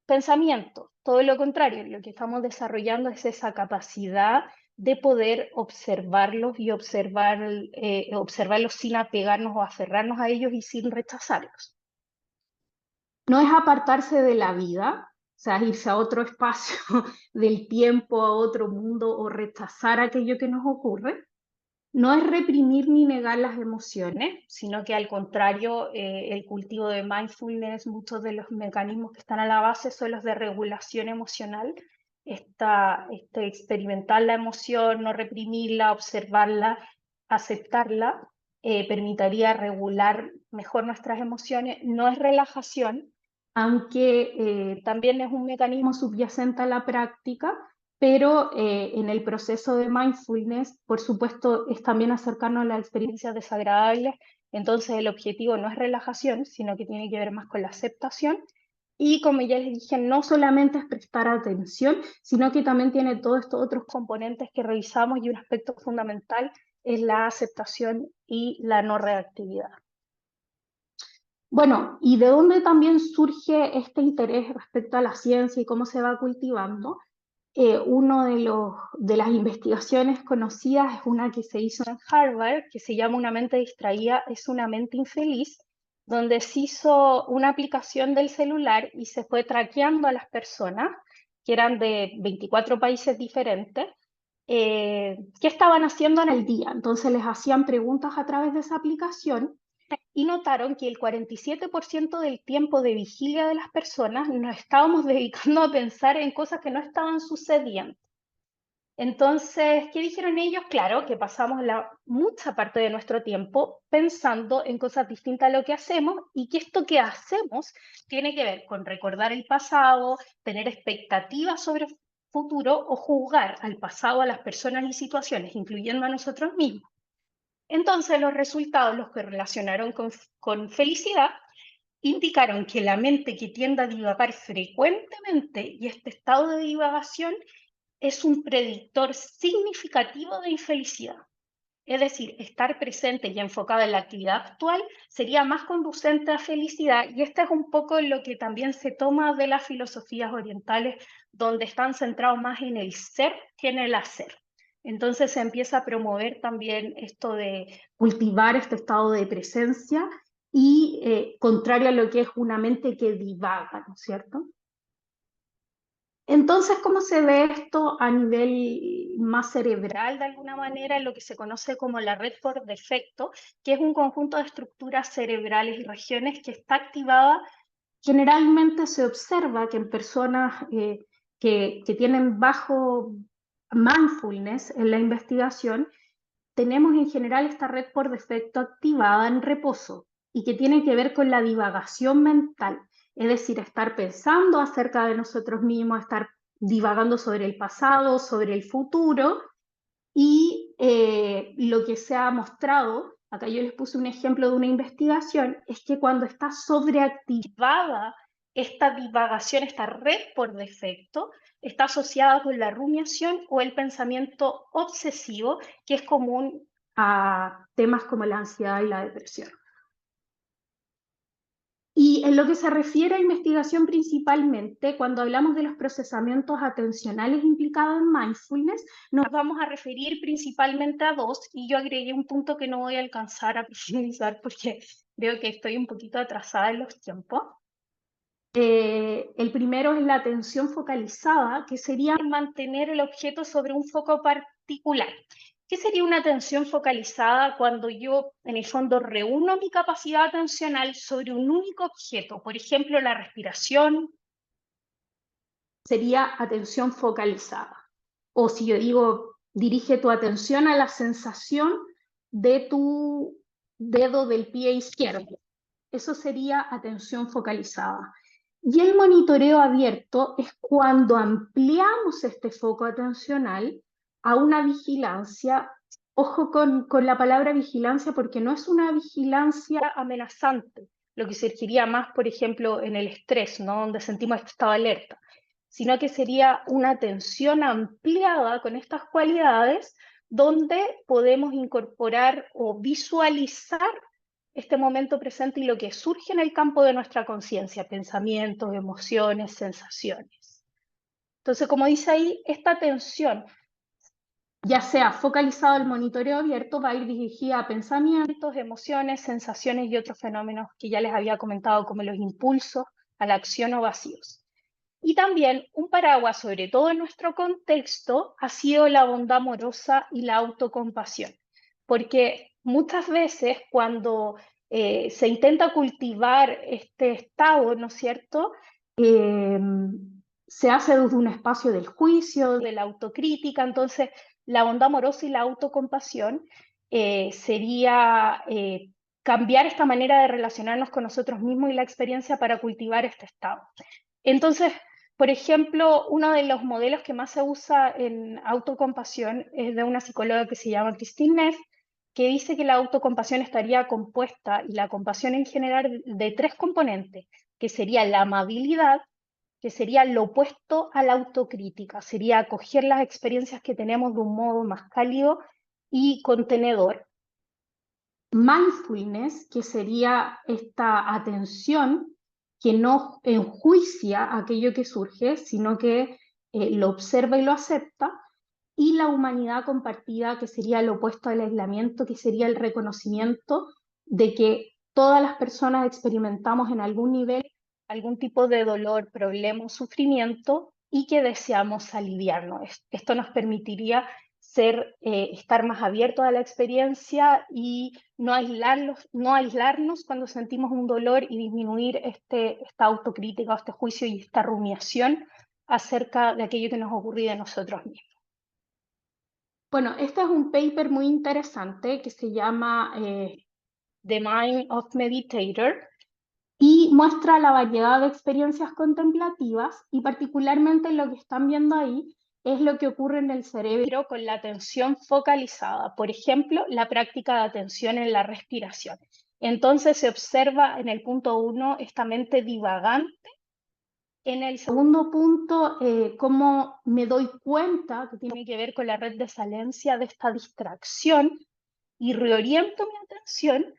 pensamientos. Todo lo contrario, lo que estamos desarrollando es esa capacidad de poder observarlos y observarlos sin apegarnos o aferrarnos a ellos y sin rechazarlos. No es apartarse de la vida, o sea, irse a otro espacio del tiempo, a otro mundo o rechazar aquello que nos ocurre. No es reprimir ni negar las emociones, sino que al contrario, el cultivo de mindfulness, muchos de los mecanismos que están a la base son los de regulación emocional, experimentar la emoción, no reprimirla, observarla, aceptarla, permitiría regular mejor nuestras emociones. No es relajación, aunque también es un mecanismo subyacente a la práctica, pero en el proceso de mindfulness, por supuesto, es también acercarnos a las experiencias desagradables, entonces el objetivo no es relajación, sino que tiene que ver más con la aceptación. Y como ya les dije, no solamente es prestar atención, sino que también tiene todos estos otros componentes que revisamos y un aspecto fundamental es la aceptación y la no reactividad. Bueno, ¿y de dónde también surge este interés respecto a la ciencia y cómo se va cultivando? Uno de las investigaciones conocidas es una que se hizo en Harvard, que se llama Una mente distraída es una mente infeliz, donde se hizo una aplicación del celular y se fue traqueando a las personas, que eran de 24 países diferentes, qué estaban haciendo en el día. Entonces les hacían preguntas a través de esa aplicación y notaron que el 47% del tiempo de vigilia de las personas nos estábamos dedicando a pensar en cosas que no estaban sucediendo. Entonces, ¿qué dijeron ellos? Claro, que pasamos mucha parte de nuestro tiempo pensando en cosas distintas a lo que hacemos y que esto que hacemos tiene que ver con recordar el pasado, tener expectativas sobre el futuro o juzgar al pasado, a las personas y situaciones, incluyendo a nosotros mismos. Entonces, los resultados, los que relacionaron con felicidad, indicaron que la mente que tiende a divagar frecuentemente y este estado de divagación es un predictor significativo de infelicidad. Es decir, estar presente y enfocado en la actividad actual sería más conducente a felicidad, y esto es un poco lo que también se toma de las filosofías orientales, donde están centrados más en el ser que en el hacer. Entonces se empieza a promover también esto de cultivar este estado de presencia y contrario a lo que es una mente que divaga, ¿no es cierto? Entonces, ¿cómo se ve esto a nivel más cerebral de alguna manera? En lo que se conoce como la red por defecto, que es un conjunto de estructuras cerebrales y regiones que está activada. Generalmente se observa que en personas que tienen bajo mindfulness en la investigación, tenemos en general esta red por defecto activada en reposo y que tiene que ver con la divagación mental, es decir, estar pensando acerca de nosotros mismos, estar divagando sobre el pasado, sobre el futuro, y lo que se ha mostrado, acá yo les puse un ejemplo de una investigación, es que cuando está sobreactivada esta divagación, esta red por defecto, está asociada con la rumiación o el pensamiento obsesivo, que es común a temas como la ansiedad y la depresión. Y en lo que se refiere a investigación principalmente, cuando hablamos de los procesamientos atencionales implicados en mindfulness, nos vamos a referir principalmente a dos, y yo agregué un punto que no voy a alcanzar a profundizar porque veo que estoy un poquito atrasada en los tiempos. El primero es la atención focalizada, que sería mantener el objeto sobre un foco particular. ¿Qué sería una atención focalizada? Cuando yo, en el fondo, reúno mi capacidad atencional sobre un único objeto. Por ejemplo, la respiración sería atención focalizada. O si yo digo, dirige tu atención a la sensación de tu dedo del pie izquierdo. Eso sería atención focalizada. Y el monitoreo abierto es cuando ampliamos este foco atencional a una vigilancia. Ojo con la palabra vigilancia, porque no es una vigilancia amenazante, lo que surgiría más, por ejemplo, en el estrés, ¿no? Donde sentimos este estado de alerta, sino que sería una atención ampliada con estas cualidades, donde podemos incorporar o visualizar este momento presente y lo que surge en el campo de nuestra conciencia, pensamientos, emociones, sensaciones. Entonces, como dice ahí, esta atención, ya sea focalizada al monitoreo abierto, va a ir dirigida a pensamientos, emociones, sensaciones y otros fenómenos que ya les había comentado, como los impulsos a la acción o vacíos. Y también un paraguas, sobre todo en nuestro contexto, ha sido la bondad amorosa y la autocompasión. Porque muchas veces cuando se intenta cultivar este estado, ¿no es cierto? Se hace desde un espacio del juicio, de la autocrítica. Entonces, la bondad amorosa y la autocompasión sería cambiar esta manera de relacionarnos con nosotros mismos y la experiencia para cultivar este estado. Entonces, por ejemplo, uno de los modelos que más se usa en autocompasión es de una psicóloga que se llama Christine Neff, que dice que la autocompasión estaría compuesta, y la compasión en general, de tres componentes, que sería la amabilidad, que sería lo opuesto a la autocrítica, sería acoger las experiencias que tenemos de un modo más cálido y contenedor. Mindfulness, que sería esta atención que no enjuicia aquello que surge, sino que lo observa y lo acepta, y la humanidad compartida, que sería lo opuesto al aislamiento, que sería el reconocimiento de que todas las personas experimentamos en algún nivel algún tipo de dolor, problema o sufrimiento, y que deseamos aliviarnos. Esto nos permitiría estar más abiertos a la experiencia y no aislarnos cuando sentimos un dolor, y disminuir esta autocrítica, este juicio y esta rumiación acerca de aquello que nos ocurre de nosotros mismos. Bueno, este es un paper muy interesante que se llama The Mind of Meditator, y muestra la variedad de experiencias contemplativas, y particularmente lo que están viendo ahí es lo que ocurre en el cerebro con la atención focalizada. Por ejemplo, la práctica de atención en la respiración. Entonces se observa en el punto 1 esta mente divagante. En el segundo punto, cómo me doy cuenta, que tiene que ver con la red de salencia, de esta distracción y reoriento mi atención.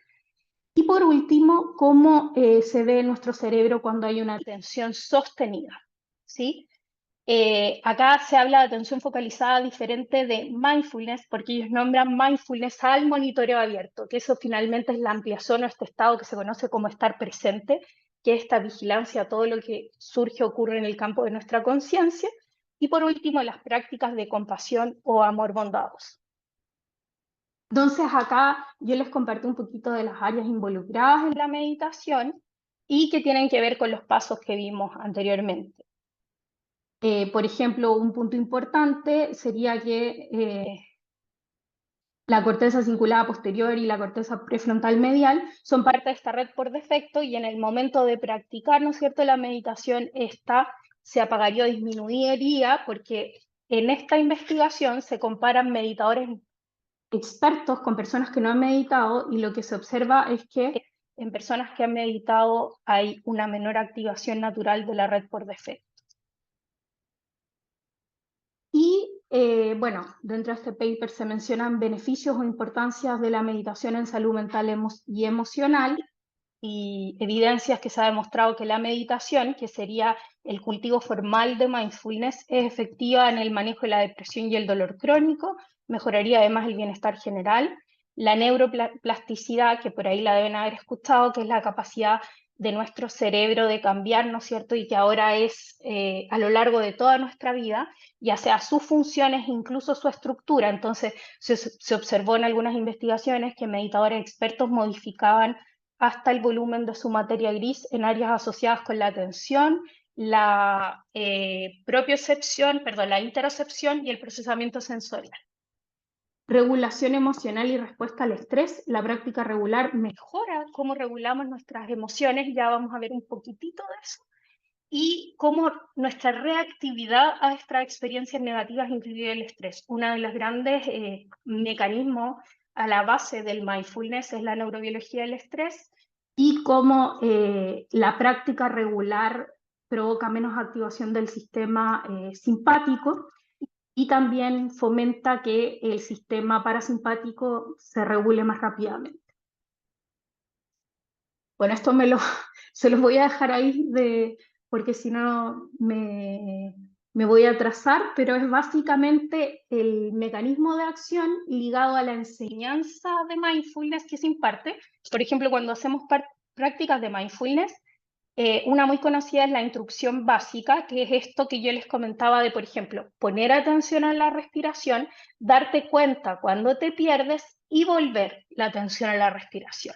Y por último, cómo se ve en nuestro cerebro cuando hay una atención sostenida, ¿sí? Acá se habla de atención focalizada diferente de mindfulness, porque ellos nombran mindfulness al monitoreo abierto, que eso finalmente es la ampliación o este estado que se conoce como estar presente, que es esta vigilancia a todo lo que surge o ocurre en el campo de nuestra conciencia. Y por último, las prácticas de compasión o amor bondadoso. Entonces acá yo les compartí un poquito de las áreas involucradas en la meditación y que tienen que ver con los pasos que vimos anteriormente. Por ejemplo, un punto importante sería que la corteza cingulada posterior y la corteza prefrontal medial son parte de esta red por defecto y en el momento de practicar, ¿no es cierto?, la meditación, esta se apagaría o disminuiría porque en esta investigación se comparan meditadores expertos con personas que no han meditado y lo que se observa es que en personas que han meditado hay una menor activación natural de la red por defecto. Y bueno, dentro de este paper se mencionan beneficios o importancias de la meditación en salud mental y emocional y evidencias que se ha demostrado que la meditación, que sería el cultivo formal de mindfulness, es efectiva en el manejo de la depresión y el dolor crónico, mejoraría además el bienestar general, la neuroplasticidad, que por ahí la deben haber escuchado, que es la capacidad de nuestro cerebro de cambiar, ¿no es cierto? Y que ahora es a lo largo de toda nuestra vida, ya sea sus funciones, incluso su estructura. Entonces, se observó en algunas investigaciones que meditadores expertos modificaban hasta el volumen de su materia gris en áreas asociadas con la atención, la propiocepción, perdón, la interocepción y el procesamiento sensorial. Regulación emocional y respuesta al estrés. La práctica regular mejora cómo regulamos nuestras emociones, ya vamos a ver un poquitito de eso, y cómo nuestra reactividad a estas experiencias negativas incluye el estrés. Uno de los grandes mecanismos a la base del mindfulness es la neurobiología del estrés y cómo la práctica regular provoca menos activación del sistema simpático y también fomenta que el sistema parasimpático se regule más rápidamente. Bueno, esto se los voy a dejar ahí porque si no me voy a atrasar, pero es básicamente el mecanismo de acción ligado a la enseñanza de mindfulness que se imparte. Por ejemplo, cuando hacemos prácticas de mindfulness, una muy conocida es la instrucción básica, que es esto que yo les comentaba de, por ejemplo, poner atención a la respiración, darte cuenta cuando te pierdes y volver la atención a la respiración.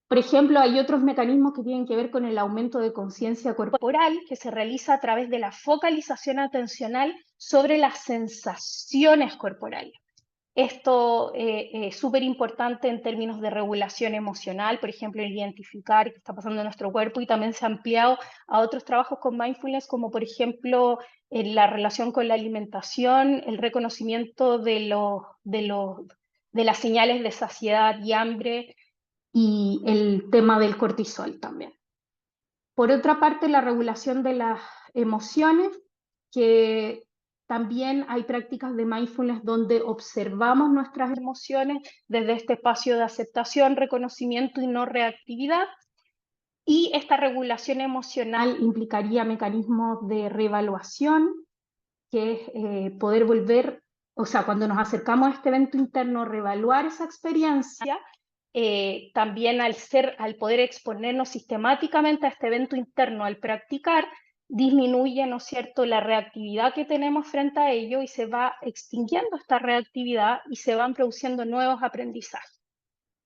Por ejemplo, hay otros mecanismos que tienen que ver con el aumento de conciencia corporal que se realiza a través de la focalización atencional sobre las sensaciones corporales. Esto es súper importante en términos de regulación emocional, por ejemplo, el identificar qué está pasando en nuestro cuerpo, y también se ha ampliado a otros trabajos con mindfulness, como por ejemplo la relación con la alimentación, el reconocimiento de las señales de saciedad y hambre, y el tema del cortisol también. Por otra parte, la regulación de las emociones, que también hay prácticas de mindfulness donde observamos nuestras emociones desde este espacio de aceptación, reconocimiento y no reactividad. Y esta regulación emocional implicaría mecanismos de reevaluación, que es poder volver, o sea, cuando nos acercamos a este evento interno, reevaluar esa experiencia. También al poder exponernos sistemáticamente a este evento interno, al practicar, disminuye, ¿no es cierto?, la reactividad que tenemos frente a ello y se va extinguiendo esta reactividad y se van produciendo nuevos aprendizajes.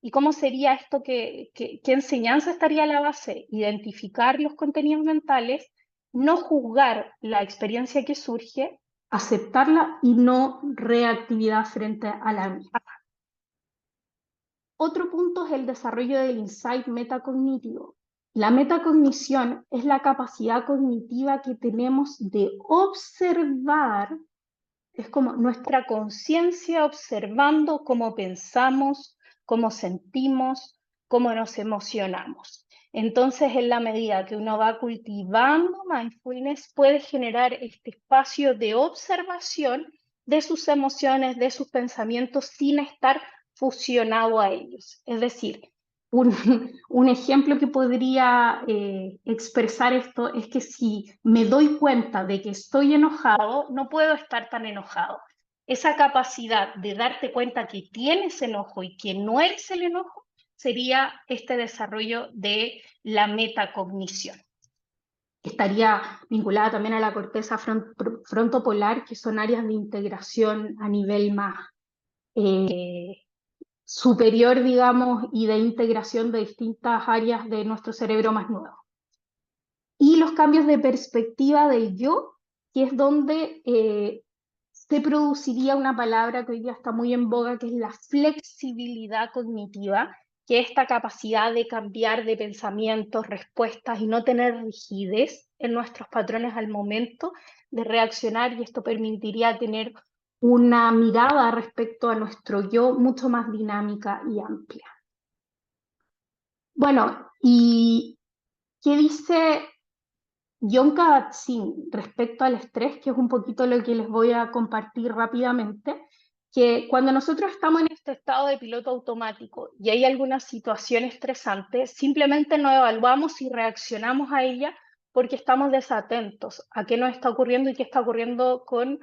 ¿Y cómo sería esto? ¿Qué enseñanza estaría a la base? Identificar los contenidos mentales, no juzgar la experiencia que surge, aceptarla y no reactividad frente a la misma. Otro punto es el desarrollo del insight metacognitivo. La metacognición es la capacidad cognitiva que tenemos de observar, es como nuestra conciencia observando cómo pensamos, cómo sentimos, cómo nos emocionamos. Entonces, en la medida que uno va cultivando mindfulness, puede generar este espacio de observación de sus emociones, de sus pensamientos, sin estar fusionado a ellos. Es decir, un, un ejemplo que podría expresar esto es que si me doy cuenta de que estoy enojado, no puedo estar tan enojado. Esa capacidad de darte cuenta que tienes enojo y que no eres el enojo sería este desarrollo de la metacognición. Estaría vinculada también a la corteza frontopolar, que son áreas de integración a nivel más superior, digamos, y de integración de distintas áreas de nuestro cerebro más nuevo. Y los cambios de perspectiva del yo, que es donde se produciría una palabra que hoy día está muy en boga, que es la flexibilidad cognitiva, que es esta capacidad de cambiar de pensamientos, respuestas y no tener rigidez en nuestros patrones al momento de reaccionar, y esto permitiría tener una mirada respecto a nuestro yo mucho más dinámica y amplia. Bueno, ¿y qué dice Jon Kabat-Zinn respecto al estrés? Que es un poquito lo que les voy a compartir rápidamente, que cuando nosotros estamos en este estado de piloto automático y hay alguna situación estresante, simplemente no evaluamos y reaccionamos a ella porque estamos desatentos a qué nos está ocurriendo y qué está ocurriendo con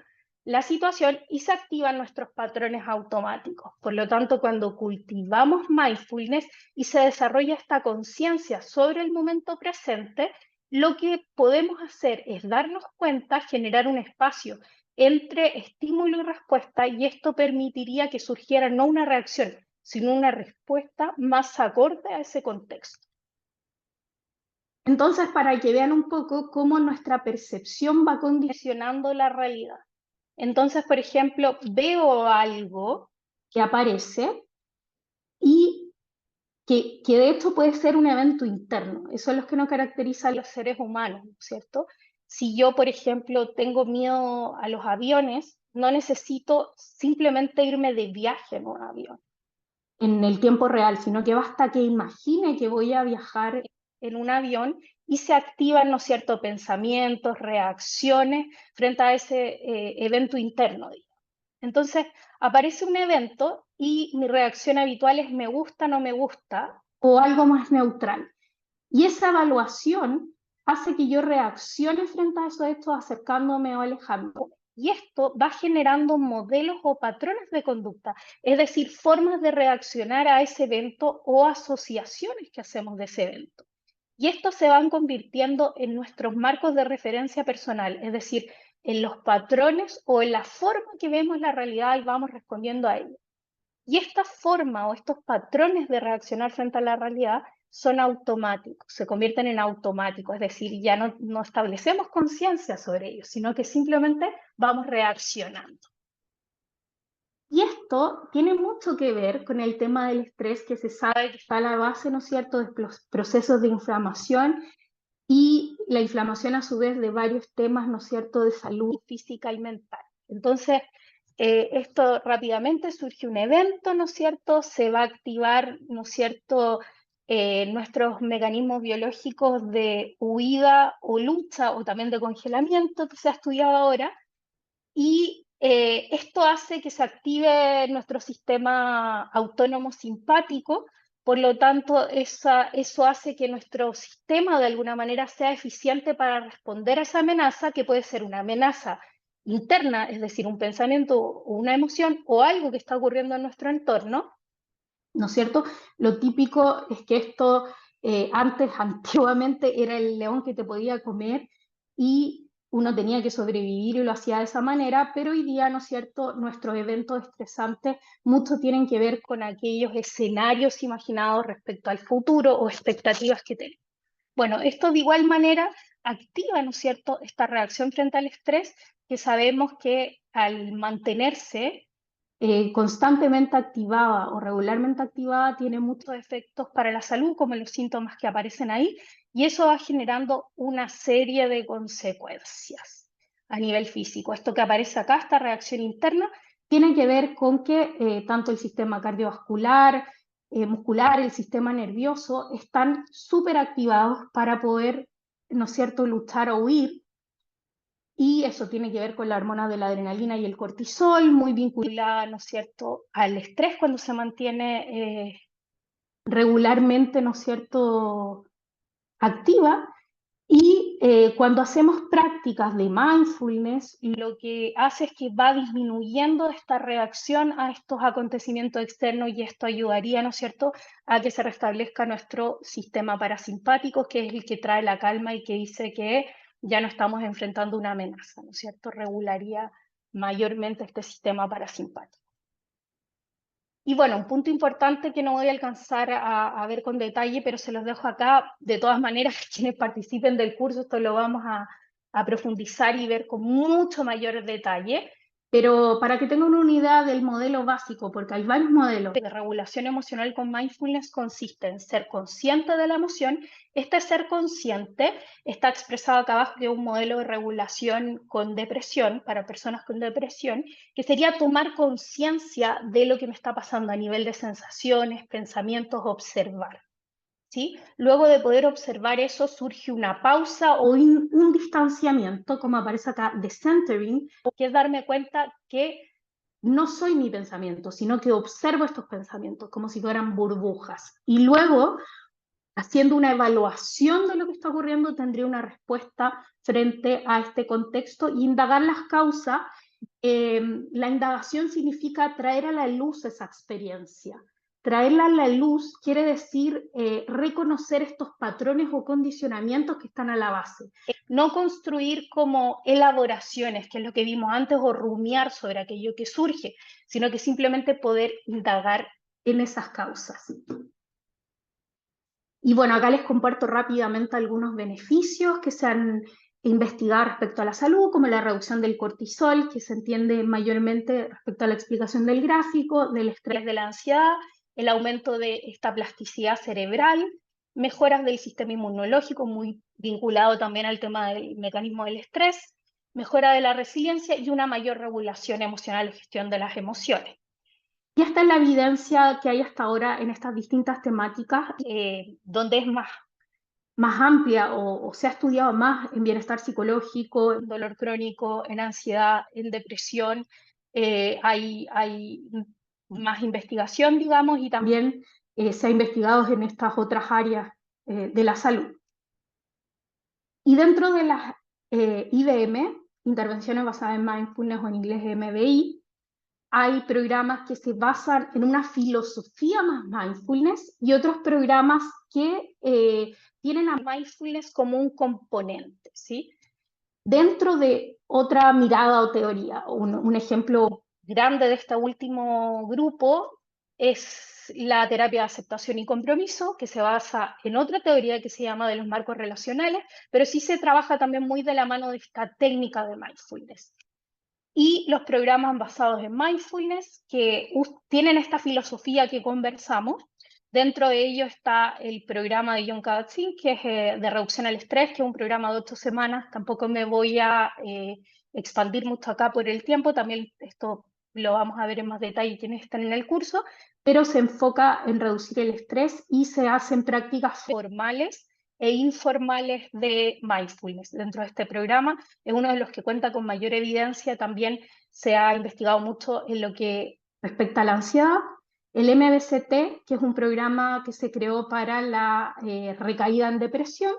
la situación, y se activan nuestros patrones automáticos. Por lo tanto, cuando cultivamos mindfulness y se desarrolla esta conciencia sobre el momento presente, lo que podemos hacer es darnos cuenta, generar un espacio entre estímulo y respuesta, y esto permitiría que surgiera no una reacción, sino una respuesta más acorde a ese contexto. Entonces, para que vean un poco cómo nuestra percepción va condicionando la realidad. Entonces, por ejemplo, veo algo que aparece y que de hecho puede ser un evento interno. Eso es lo que nos caracteriza a los seres humanos, ¿cierto? Si yo, por ejemplo, tengo miedo a los aviones, no necesito simplemente irme de viaje en un avión en el tiempo real, sino que basta que imagine que voy a viajar en un avión y se activan, ¿no es cierto?, pensamientos, reacciones frente a ese evento interno. Entonces, aparece un evento y mi reacción habitual es me gusta, no me gusta, o algo más neutral. Y esa evaluación hace que yo reaccione frente a esos hechos acercándome o alejándome. Y esto va generando modelos o patrones de conducta, es decir, formas de reaccionar a ese evento o asociaciones que hacemos de ese evento. Y estos se van convirtiendo en nuestros marcos de referencia personal, es decir, en los patrones o en la forma que vemos la realidad y vamos respondiendo a ella. Y esta forma o estos patrones de reaccionar frente a la realidad son automáticos, se convierten en automáticos, es decir, ya no establecemos conciencia sobre ellos, sino que simplemente vamos reaccionando. Y esto tiene mucho que ver con el tema del estrés, que se sabe que está a la base, ¿no es cierto?, de los procesos de inflamación, y la inflamación a su vez de varios temas, ¿no es cierto?, de salud física y mental. Entonces, esto rápidamente surge un evento, ¿no es cierto?, se va a activar, ¿no es cierto?, nuestros mecanismos biológicos de huida o lucha, o también de congelamiento, que se ha estudiado ahora, y esto hace que se active nuestro sistema autónomo simpático. Por lo tanto, eso hace que nuestro sistema de alguna manera sea eficiente para responder a esa amenaza, que puede ser una amenaza interna, es decir, un pensamiento o una emoción o algo que está ocurriendo en nuestro entorno, ¿no es cierto? Lo típico es que esto antes, antiguamente, era el león que te podía comer y uno tenía que sobrevivir y lo hacía de esa manera, pero hoy día, ¿no es cierto?, nuestros eventos estresantes mucho tienen que ver con aquellos escenarios imaginados respecto al futuro o expectativas que tenemos. Bueno, esto de igual manera activa, ¿no es cierto?, esta reacción frente al estrés, que sabemos que al mantenerse constantemente activada o regularmente activada tiene muchos efectos para la salud, como los síntomas que aparecen ahí, y eso va generando una serie de consecuencias a nivel físico. Esto que aparece acá, esta reacción interna, tiene que ver con que tanto el sistema cardiovascular, muscular, el sistema nervioso, están súper activados para poder, ¿no es cierto?, luchar o huir, y eso tiene que ver con la hormona de la adrenalina y el cortisol, muy vinculada, ¿no es cierto?, al estrés cuando se mantiene regularmente, ¿no es cierto?, activa. Y cuando hacemos prácticas de mindfulness, lo que hace es que va disminuyendo esta reacción a estos acontecimientos externos y esto ayudaría, ¿no es cierto?, a que se restablezca nuestro sistema parasimpático, que es el que trae la calma y que dice que ya no estamos enfrentando una amenaza, ¿no es cierto? Regularía mayormente este sistema parasimpático. Y bueno, un punto importante que no voy a alcanzar a ver con detalle, pero se los dejo acá. De todas maneras, quienes participen del curso, esto lo vamos a profundizar y ver con mucho mayor detalle. Pero para que tengan una idea del modelo básico, porque hay varios modelos de regulación emocional con mindfulness, consiste en ser consciente de la emoción. Este ser consciente está expresado acá abajo, que es un modelo de regulación con depresión, para personas con depresión, que sería tomar conciencia de lo que me está pasando a nivel de sensaciones, pensamientos, observar. ¿Sí? Luego de poder observar eso, surge una pausa o un distanciamiento, como aparece acá, decentering, que es darme cuenta que no soy mi pensamiento, sino que observo estos pensamientos como si fueran burbujas. Y luego, haciendo una evaluación de lo que está ocurriendo, tendría una respuesta frente a este contexto y indagar las causas. La indagación significa traer a la luz esa experiencia. Traerla a la luz quiere decir reconocer estos patrones o condicionamientos que están a la base. No construir como elaboraciones, que es lo que vimos antes, o rumiar sobre aquello que surge, sino que simplemente poder indagar en esas causas. Y bueno, acá les comparto rápidamente algunos beneficios que se han investigado respecto a la salud, como la reducción del cortisol, que se entiende mayormente respecto a la explicación del gráfico, del estrés, de la ansiedad, el aumento de esta plasticidad cerebral, mejoras del sistema inmunológico, muy vinculado también al tema del mecanismo del estrés, mejora de la resiliencia y una mayor regulación emocional y gestión de las emociones. Y esta es la evidencia que hay hasta ahora en estas distintas temáticas, donde es más amplia o se ha estudiado más en bienestar psicológico, en dolor crónico, en ansiedad, en depresión. Hay más investigación, digamos, y también se ha investigado en estas otras áreas de la salud. Y dentro de las IBM, intervenciones basadas en mindfulness o en inglés MBI, hay programas que se basan en una filosofía más mindfulness y otros programas que tienen a mindfulness como un componente, ¿sí? Dentro de otra mirada o teoría, un ejemplo grande de este último grupo es la terapia de aceptación y compromiso, que se basa en otra teoría que se llama de los marcos relacionales, pero sí se trabaja también muy de la mano de esta técnica de mindfulness. Y los programas basados en mindfulness que tienen esta filosofía que conversamos. Dentro de ello está el programa de Jon Kabat-Zinn, que es de reducción al estrés, que es un programa de 8 semanas. Tampoco me voy a expandir mucho acá por el tiempo, también esto lo vamos a ver en más detalle quienes están en el curso, pero se enfoca en reducir el estrés y se hacen prácticas formales e informales de mindfulness. Dentro de este programa es uno de los que cuenta con mayor evidencia, también se ha investigado mucho en lo que respecta a la ansiedad. El MBCT, que es un programa que se creó para la recaída en depresión,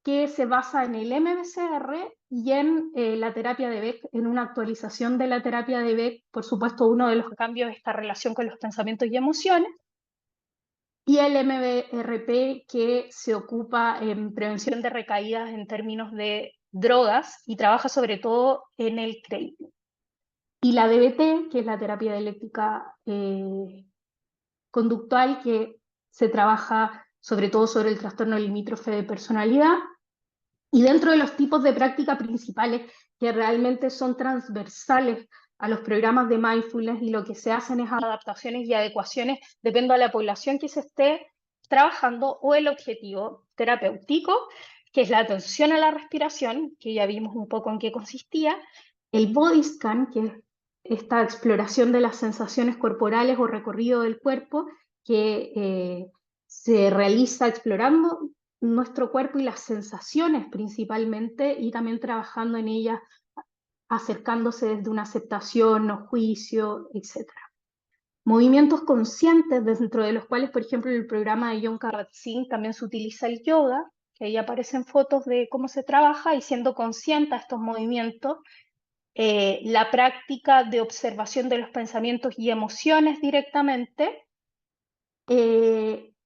que se basa en el MBCR y en la terapia de Beck, en una actualización de la terapia de Beck. Por supuesto, uno de los cambios es esta relación con los pensamientos y emociones. Y el MBRP, que se ocupa en prevención de recaídas en términos de drogas y trabaja sobre todo en el crédito. Y la DBT, que es la terapia dialéctica conductual, que se trabaja sobre todo sobre el trastorno limítrofe de personalidad. Y dentro de los tipos de práctica principales que realmente son transversales a los programas de mindfulness, y lo que se hacen es adaptaciones y adecuaciones depende de la población que se esté trabajando o el objetivo terapéutico, que es la atención a la respiración, que ya vimos un poco en qué consistía, el body scan, que es esta exploración de las sensaciones corporales o recorrido del cuerpo, que se realiza explorando nuestro cuerpo y las sensaciones principalmente, y también trabajando en ellas, acercándose desde una aceptación, no juicio, etc. Movimientos conscientes, dentro de los cuales, por ejemplo, en el programa de John Kabat-Zinn también se utiliza el yoga, que ahí aparecen fotos de cómo se trabaja, y siendo consciente a estos movimientos, la práctica de observación de los pensamientos y emociones directamente,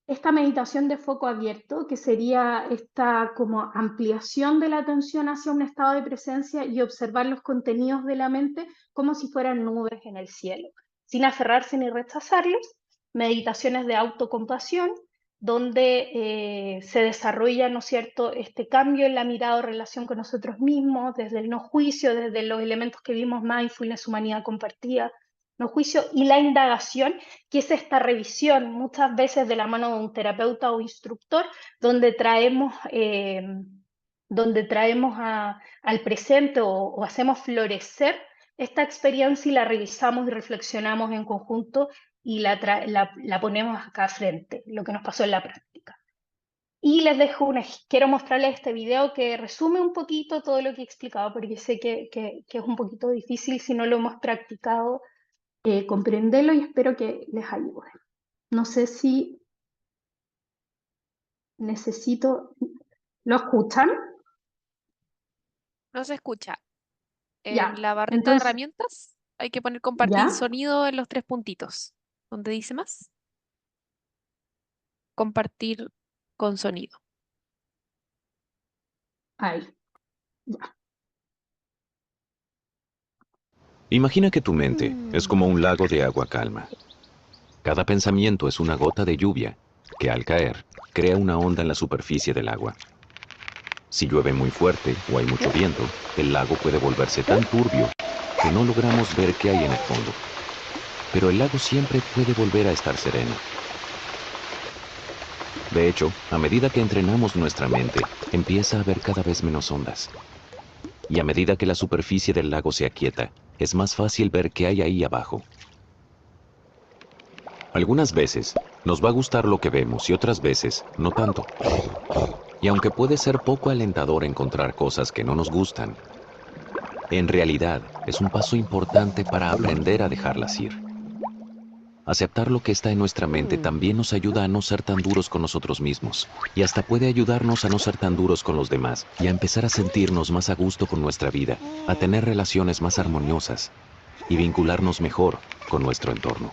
esta meditación de foco abierto, que sería esta como ampliación de la atención hacia un estado de presencia y observar los contenidos de la mente como si fueran nubes en el cielo, sin aferrarse ni rechazarlos, meditaciones de autocompasión, donde se desarrolla, ¿no es cierto?, este cambio en la mirada o relación con nosotros mismos, desde el no juicio, desde los elementos que vimos, mindfulness, humanidad compartida, no juicio, y la indagación, que es esta revisión, muchas veces de la mano de un terapeuta o instructor, donde traemos al presente o hacemos florecer esta experiencia y la revisamos y reflexionamos en conjunto y la ponemos acá frente, lo que nos pasó en la práctica. Y les dejo quiero mostrarles este video que resume un poquito todo lo que he explicado, porque sé que es un poquito difícil si no lo hemos practicado comprenderlo, y espero que les ayude. No sé si necesito... ¿Lo escuchan? No se escucha. En Ya, la barrita de entonces, herramientas hay que poner compartir ya, sonido en los tres puntitos. ¿Dónde dice más? Compartir con sonido. ahí, ya. Imagina que tu mente es como un Mm. lago de agua calma. Cada pensamiento es una gota de lluvia que al caer crea una onda en la superficie del agua. Si llueve muy fuerte o hay mucho viento, el lago puede volverse tan turbio que no logramos ver qué hay en el fondo. Pero el lago siempre puede volver a estar sereno. De hecho, a medida que entrenamos nuestra mente, empieza a haber cada vez menos ondas. Y a medida que la superficie del lago se aquieta, es más fácil ver qué hay ahí abajo. Algunas veces nos va a gustar lo que vemos y otras veces no tanto. Y aunque puede ser poco alentador encontrar cosas que no nos gustan, en realidad es un paso importante para aprender a dejarlas ir. Aceptar lo que está en nuestra mente también nos ayuda a no ser tan duros con nosotros mismos, y hasta puede ayudarnos a no ser tan duros con los demás y a empezar a sentirnos más a gusto con nuestra vida, a tener relaciones más armoniosas y vincularnos mejor con nuestro entorno.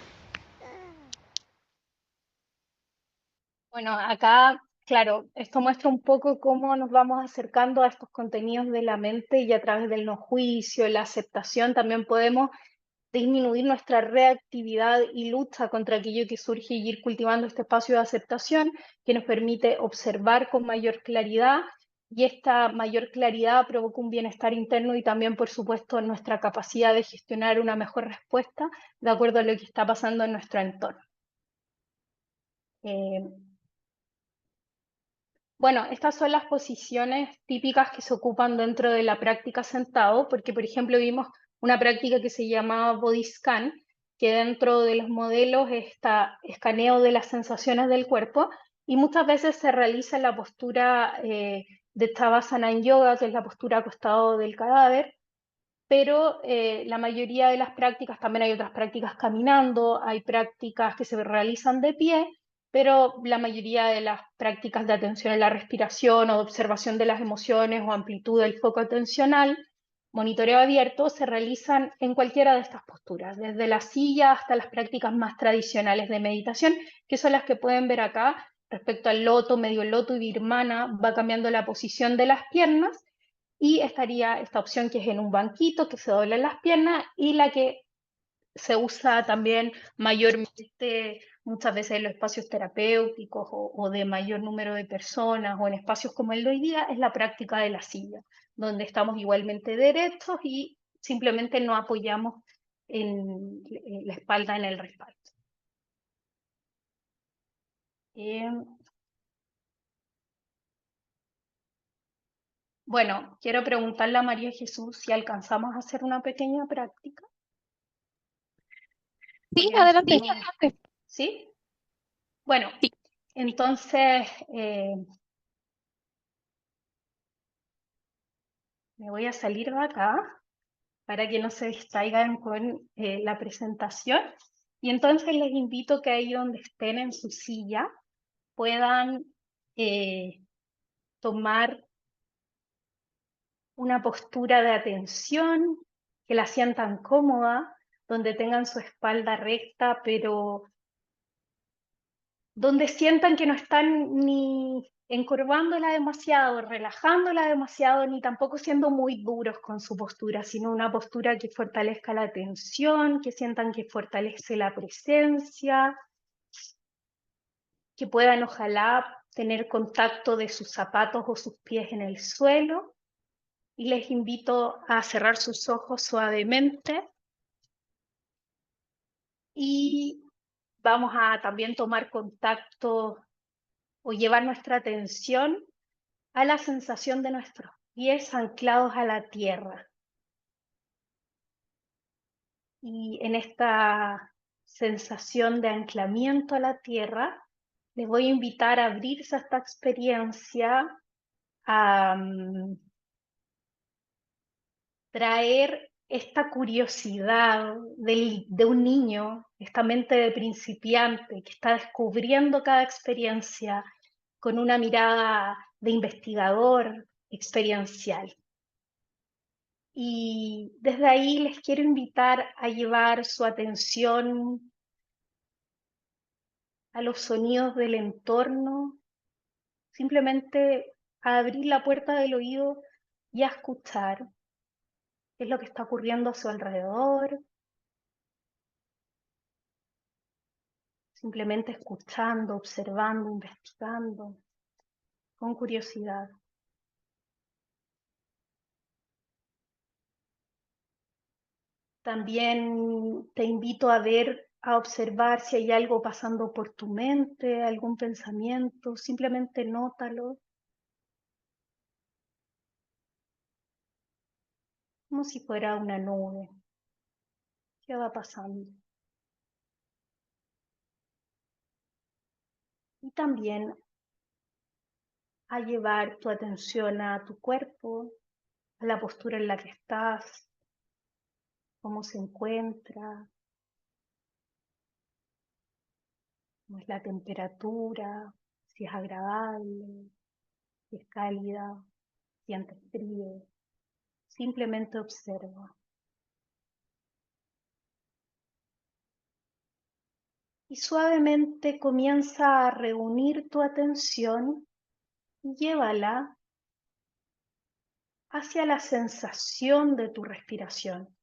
Bueno, acá, claro, esto muestra un poco cómo nos vamos acercando a estos contenidos de la mente, y a través del no juicio, la aceptación, también podemos disminuir nuestra reactividad y lucha contra aquello que surge, y ir cultivando este espacio de aceptación que nos permite observar con mayor claridad, y esta mayor claridad provoca un bienestar interno y también, por supuesto, nuestra capacidad de gestionar una mejor respuesta de acuerdo a lo que está pasando en nuestro entorno. Eh, Bueno, estas son las posiciones típicas que se ocupan dentro de la práctica sentado, porque por ejemplo vimos una práctica que se llamaba Body Scan, que dentro de los modelos está escaneo de las sensaciones del cuerpo, y muchas veces se realiza en la postura de Tavasana en yoga, que es la postura acostado del cadáver, pero la mayoría de las prácticas, también hay otras prácticas caminando, hay prácticas que se realizan de pie, pero la mayoría de las prácticas de atención a la respiración o de observación de las emociones o amplitud del foco atencional, monitoreo abierto, se realizan en cualquiera de estas posturas, desde la silla hasta las prácticas más tradicionales de meditación, que son las que pueden ver acá. Respecto al loto, medio loto y birmana, va cambiando la posición de las piernas, y estaría esta opción que es en un banquito, que se doblan las piernas, y la que se usa también mayormente muchas veces en los espacios terapéuticos o de mayor número de personas, o en espacios como el de hoy día, es la práctica de la silla, donde estamos igualmente derechos y simplemente no apoyamos en la espalda en el respaldo. Bueno, quiero preguntarle a María Jesús si alcanzamos a hacer una pequeña práctica. Sí, Porque adelante. ¿sí? Bueno, Sí. entonces Me voy a salir de acá para que no se distraigan con la presentación. Y entonces les invito que ahí donde estén en su silla puedan tomar una postura de atención, que la sientan cómoda, donde tengan su espalda recta, pero donde sientan que no están ni encorvándola demasiado, relajándola demasiado, ni tampoco siendo muy duros con su postura, sino una postura que fortalezca la tensión, que sientan que fortalece la presencia, que puedan ojalá tener contacto de sus zapatos o sus pies en el suelo. Y les invito a cerrar sus ojos suavemente y vamos a también tomar contacto o llevar nuestra atención a la sensación de nuestros pies anclados a la tierra. Y en esta sensación de anclamiento a la tierra, les voy a invitar a abrirse a esta experiencia, a traer esta curiosidad de un niño, esta mente de principiante que está descubriendo cada experiencia con una mirada de investigador experiencial. Y desde ahí les quiero invitar a llevar su atención a los sonidos del entorno, simplemente a abrir la puerta del oído y a escuchar qué es lo que está ocurriendo a su alrededor, simplemente escuchando, observando, investigando, con curiosidad. También te invito a ver, a observar si hay algo pasando por tu mente, algún pensamiento, simplemente nótalo, como si fuera una nube. ¿Qué va pasando? Y también a llevar tu atención a tu cuerpo, a la postura en la que estás, cómo se encuentra, cómo es la temperatura, si es agradable, si es cálida, si sientes frío. Simplemente observa. Y suavemente comienza a reunir tu atención y llévala hacia la sensación de tu respiración.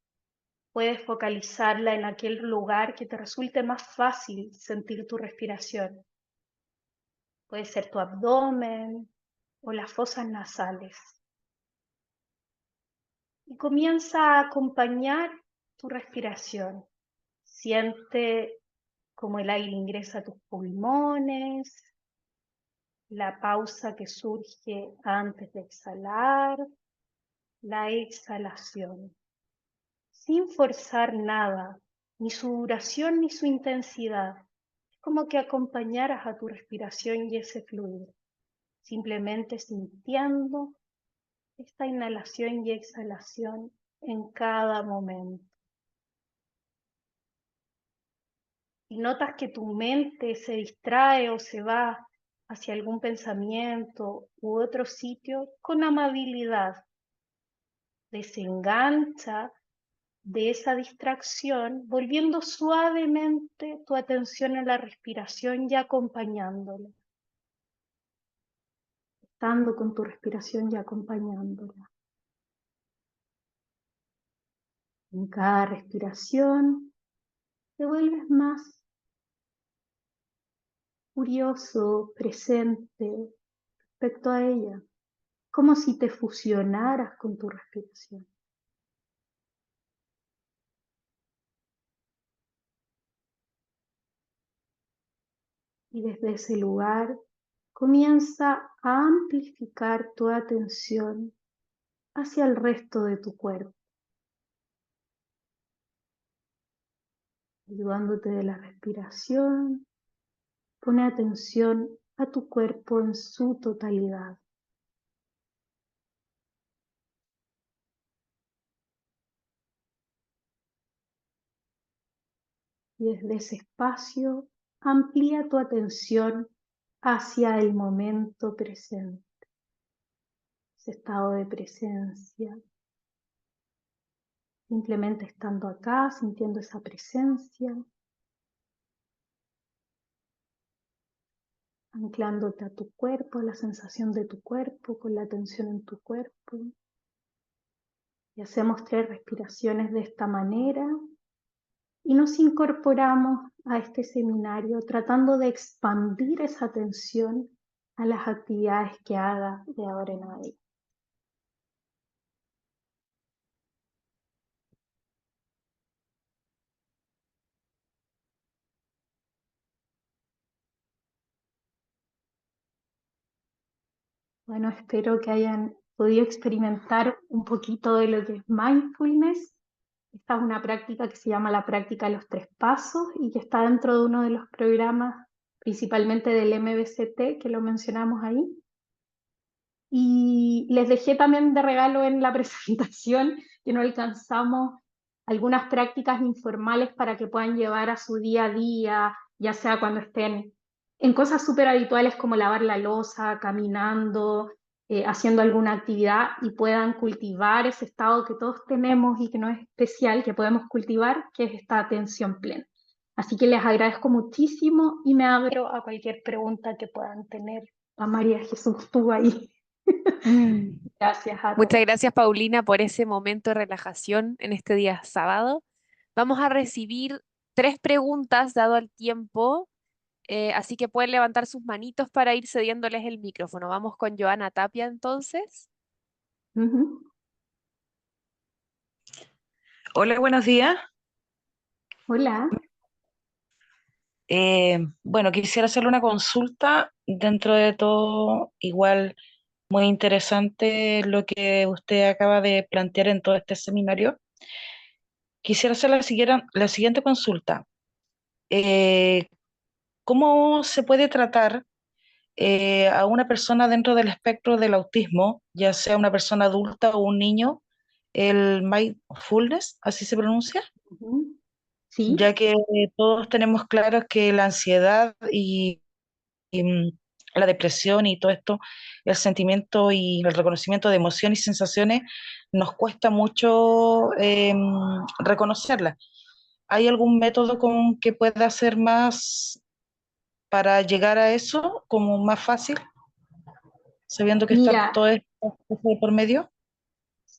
Puedes focalizarla en aquel lugar que te resulte más fácil sentir tu respiración. Puede ser tu abdomen o las fosas nasales. Y comienza a acompañar tu respiración. Siente cómo el aire ingresa a tus pulmones, la pausa que surge antes de exhalar, la exhalación, sin forzar nada, ni su duración ni su intensidad. Es como que acompañaras a tu respiración y ese fluir, simplemente sintiendo esta inhalación y exhalación en cada momento. Y notas que tu mente se distrae o se va hacia algún pensamiento u otro sitio, con amabilidad desengancha de esa distracción, volviendo suavemente tu atención a la respiración y acompañándola, estando con tu respiración y acompañándola. En cada respiración te vuelves más curioso, presente respecto a ella, como si te fusionaras con tu respiración. Y desde ese lugar comienza a amplificar tu atención hacia el resto de tu cuerpo, ayudándote de la respiración. Pone atención a tu cuerpo en su totalidad. Y desde ese espacio, amplía tu atención hacia el momento presente, ese estado de presencia, simplemente estando acá, sintiendo esa presencia, anclándote a tu cuerpo, a la sensación de tu cuerpo, con la atención en tu cuerpo. Y hacemos 3 respiraciones de esta manera y nos incorporamos a este seminario tratando de expandir esa atención a las actividades que haga de ahora en adelante. Bueno, espero que hayan podido experimentar un poquito de lo que es mindfulness. Esta es una práctica que se llama la práctica de los 3 pasos y que está dentro de uno de los programas, principalmente del MBCT, que lo mencionamos ahí. Y les dejé también de regalo en la presentación que no alcanzamos algunas prácticas informales para que puedan llevar a su día a día, ya sea cuando estén en cosas súper habituales como lavar la loza, caminando, haciendo alguna actividad y puedan cultivar ese estado que todos tenemos y que no es especial, que podemos cultivar, que es esta atención plena. Así que les agradezco muchísimo y me abro a cualquier pregunta que puedan tener. A María Jesús, tú ahí. Gracias a todos. Muchas gracias, Paulina, por ese momento de relajación en este día sábado. Vamos a recibir 3 preguntas dado el tiempo, así que pueden levantar sus manitos para ir cediéndoles el micrófono. Vamos con Joana Tapia entonces. Hola, buenos días. Hola. Bueno, quisiera hacerle una consulta. Dentro de todo, igual muy interesante lo que usted acaba de plantear en todo este seminario. Quisiera hacer la siguiente consulta. Eh, ¿Cómo se puede tratar a una persona dentro del espectro del autismo, ya sea una persona adulta o un niño, el mindfulness, así se pronuncia? Sí, Ya que todos tenemos claro que la ansiedad y la depresión y todo esto, el sentimiento y el reconocimiento de emociones y sensaciones, nos cuesta mucho reconocerlas. ¿Hay algún método con que pueda ser más para llegar a eso, como más fácil, sabiendo que está mira, todo esto por medio?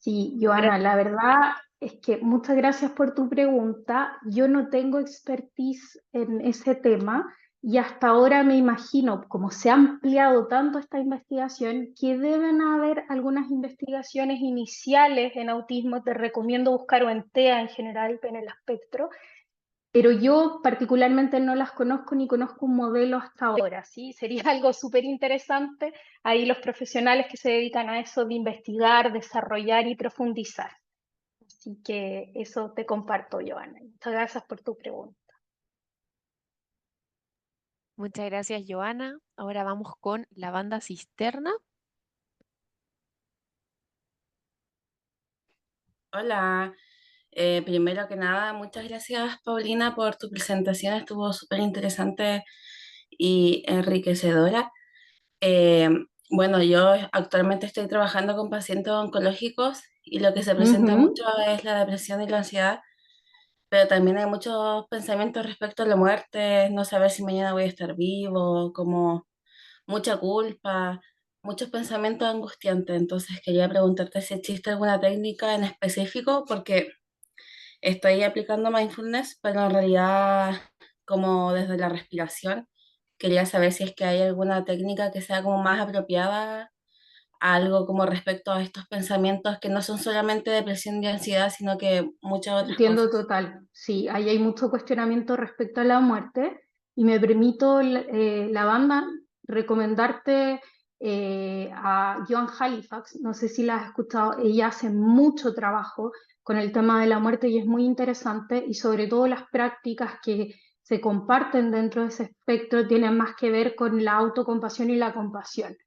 sí, Joana, la verdad es que muchas gracias por tu pregunta. Yo no tengo expertise en ese tema y hasta ahora me imagino, como se ha ampliado tanto esta investigación, que deben haber algunas investigaciones iniciales en autismo. Te recomiendo buscar o en TEA en general, en el espectro, pero yo particularmente no las conozco ni conozco un modelo hasta ahora, ¿sí? Sería algo súper interesante ahí los profesionales que se dedican a eso de investigar, desarrollar y profundizar. Así que eso te comparto, Joana. Muchas gracias por tu pregunta. Muchas gracias, Joana. Ahora vamos con la banda Cisterna. Hola, primero que nada, muchas gracias Paulina por tu presentación, estuvo súper interesante y enriquecedora. Eh, bueno, yo actualmente estoy trabajando con pacientes oncológicos y lo que se presenta mucho es la depresión y la ansiedad, pero también hay muchos pensamientos respecto a la muerte, no saber si mañana voy a estar vivo, como mucha culpa, muchos pensamientos angustiantes. Entonces quería preguntarte si existe alguna técnica en específico, porque estoy aplicando mindfulness, pero en realidad como desde la respiración. Quería saber si es que hay alguna técnica que sea como más apropiada a algo como respecto a estos pensamientos que no son solamente depresión y ansiedad, sino que muchas otras Entiendo cosas. total. Sí, ahí hay mucho cuestionamiento respecto a la muerte y me permito, la banda, recomendarte a Joan Halifax. No sé si la has escuchado. Ella hace mucho trabajo con el tema de la muerte y es muy interesante, y sobre todo las prácticas que se comparten dentro de ese espectro tienen más que ver con la autocompasión y la compasión.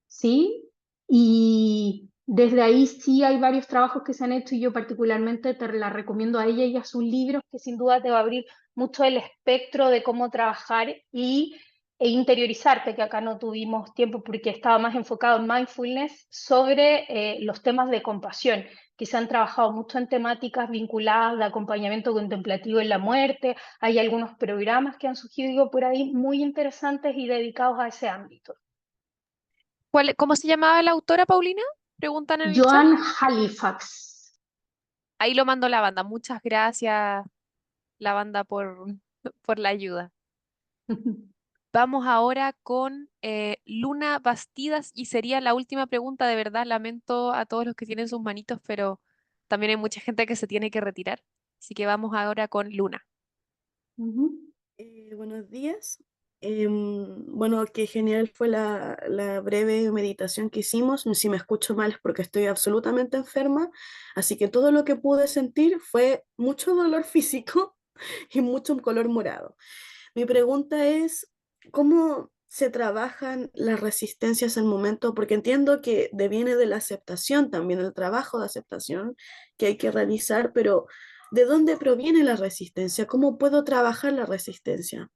¿Sí? Y desde ahí sí hay varios trabajos que se han hecho y yo particularmente te la recomiendo a ella y a sus libros, que sin duda te va a abrir mucho el espectro de cómo trabajar e interiorizarte, que acá no tuvimos tiempo porque estaba más enfocado en mindfulness, sobre los temas de compasión, que se han trabajado mucho en temáticas vinculadas de acompañamiento contemplativo en la muerte. Hay algunos programas que han surgido por ahí muy interesantes y dedicados a ese ámbito. ¿Cómo se llamaba la autora, Paulina? Preguntan en el chat. Joan Halifax. Ahí lo mandó la banda. Muchas gracias, la banda, por la ayuda. Vamos ahora con Luna Bastidas y sería la última pregunta. De verdad, lamento a todos los que tienen sus manitos, pero también hay mucha gente que se tiene que retirar. Así que vamos ahora con Luna. Buenos días. Bueno, qué genial fue la breve meditación que hicimos. Si me escucho mal es porque estoy absolutamente enferma, así que todo lo que pude sentir fue mucho dolor físico y mucho color morado. Mi pregunta es, ¿cómo se trabajan las resistencias al momento? Porque entiendo que deviene de la aceptación también, el trabajo de aceptación que hay que realizar, pero ¿de dónde proviene la resistencia? ¿Cómo puedo trabajar la resistencia?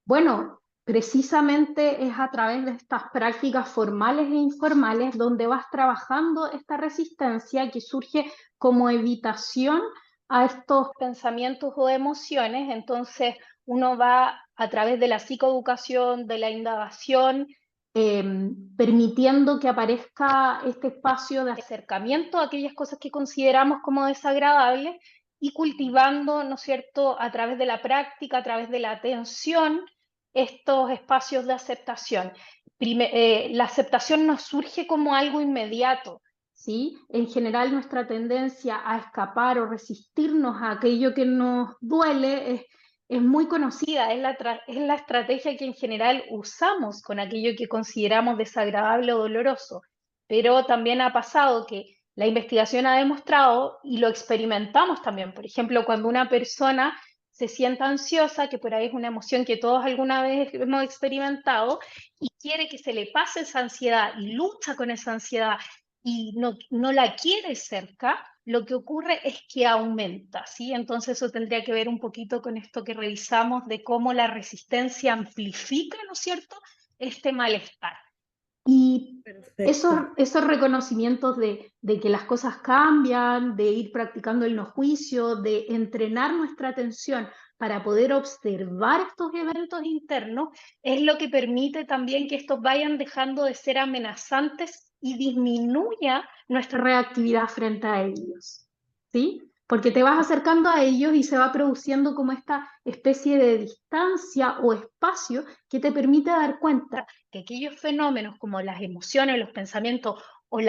Bueno, precisamente es a través de estas prácticas formales e informales donde vas trabajando esta resistencia que surge como evitación a estos pensamientos o emociones. Entonces, uno va a través de la psicoeducación, de la indagación, permitiendo que aparezca este espacio de acercamiento a aquellas cosas que consideramos como desagradables y cultivando, ¿no es cierto?, a través de la práctica, a través de la atención, estos espacios de aceptación. La aceptación no surge como algo inmediato, ¿sí? En general nuestra tendencia a escapar o resistirnos a aquello que nos duele es muy conocida, es la estrategia que en general usamos con aquello que consideramos desagradable o doloroso, pero también ha pasado que la investigación ha demostrado, y lo experimentamos también, por ejemplo, cuando una persona se sienta ansiosa, que por ahí es una emoción que todos alguna vez hemos experimentado, y quiere que se le pase esa ansiedad y lucha con esa ansiedad y no la quiere cerca, lo que ocurre es que aumenta, ¿sí? Entonces eso tendría que ver un poquito con esto que revisamos de cómo la resistencia amplifica, ¿no es cierto?, este malestar. Y Perfecto. esos reconocimientos de que las cosas cambian, de ir practicando el no juicio, de entrenar nuestra atención para poder observar estos eventos internos, es lo que permite también que estos vayan dejando de ser amenazantes y disminuya nuestra reactividad frente a ellos, ¿sí? Porque te vas acercando a ellos y se va produciendo como esta especie de distancia o espacio que te permite dar cuenta que aquellos fenómenos como las emociones, los pensamientos o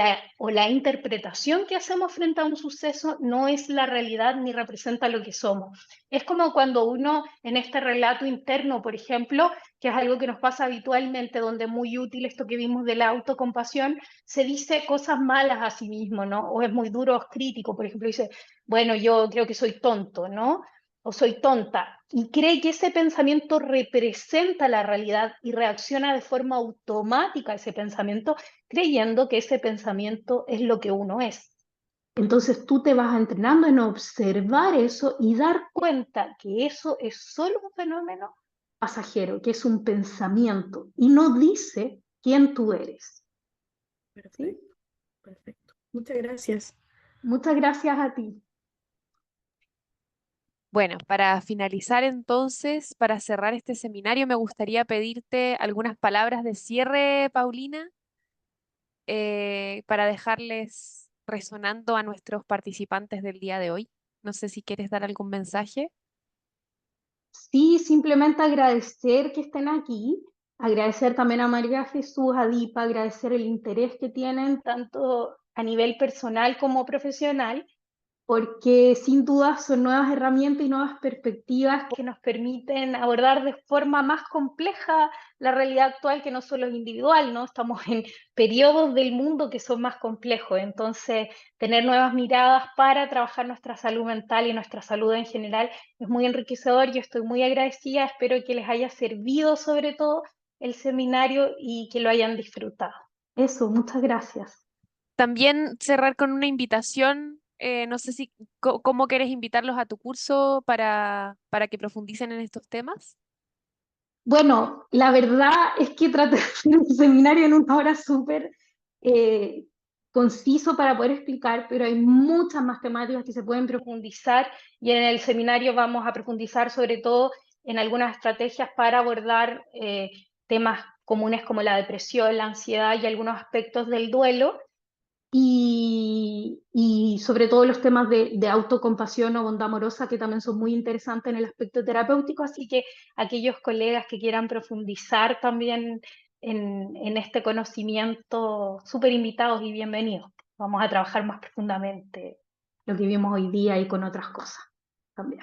la interpretación que hacemos frente a un suceso no es la realidad ni representa lo que somos. Es como cuando uno en este relato interno, por ejemplo, que es algo que nos pasa habitualmente, donde es muy útil esto que vimos de la autocompasión, se dice cosas malas a sí mismo, ¿no? O es muy duro o es crítico, por ejemplo, dice, bueno, yo creo que soy tonto, ¿no? O soy tonta, y cree que ese pensamiento representa la realidad y reacciona de forma automática a ese pensamiento, creyendo que ese pensamiento es lo que uno es. Entonces tú te vas entrenando en observar eso y dar cuenta que eso es solo un fenómeno pasajero, que es un pensamiento y no dice quién tú eres. ¿Sí? Perfecto, perfecto. Muchas gracias. Muchas gracias a ti. Bueno, para finalizar entonces, para cerrar este seminario, me gustaría pedirte algunas palabras de cierre, Paulina, para dejarles resonando a nuestros participantes del día de hoy. No sé si quieres dar algún mensaje. Sí, simplemente agradecer que estén aquí, agradecer también a María Jesús, a Dipa, agradecer el interés que tienen tanto a nivel personal como profesional, porque sin duda son nuevas herramientas y nuevas perspectivas que nos permiten abordar de forma más compleja la realidad actual, que no solo es individual, ¿no? Estamos en periodos del mundo que son más complejos, entonces tener nuevas miradas para trabajar nuestra salud mental y nuestra salud en general es muy enriquecedor. Yo estoy muy agradecida, espero que les haya servido sobre todo el seminario y que lo hayan disfrutado. Eso, muchas gracias. También cerrar con una invitación No sé si cómo quieres invitarlos a tu curso para que profundicen en estos temas. Bueno, la verdad es que traté de hacer un seminario en una hora súper eh, conciso para poder explicar, pero hay muchas más temáticas que se pueden profundizar y en el seminario vamos a profundizar sobre todo en algunas estrategias para abordar temas comunes como la depresión, la ansiedad y algunos aspectos del duelo y sobre todo los temas de autocompasión o bondad amorosa, que también son muy interesantes en el aspecto terapéutico, así que aquellos colegas que quieran profundizar también en este conocimiento, súper invitados y bienvenidos. Vamos a trabajar más profundamente lo que vimos hoy día y con otras cosas también.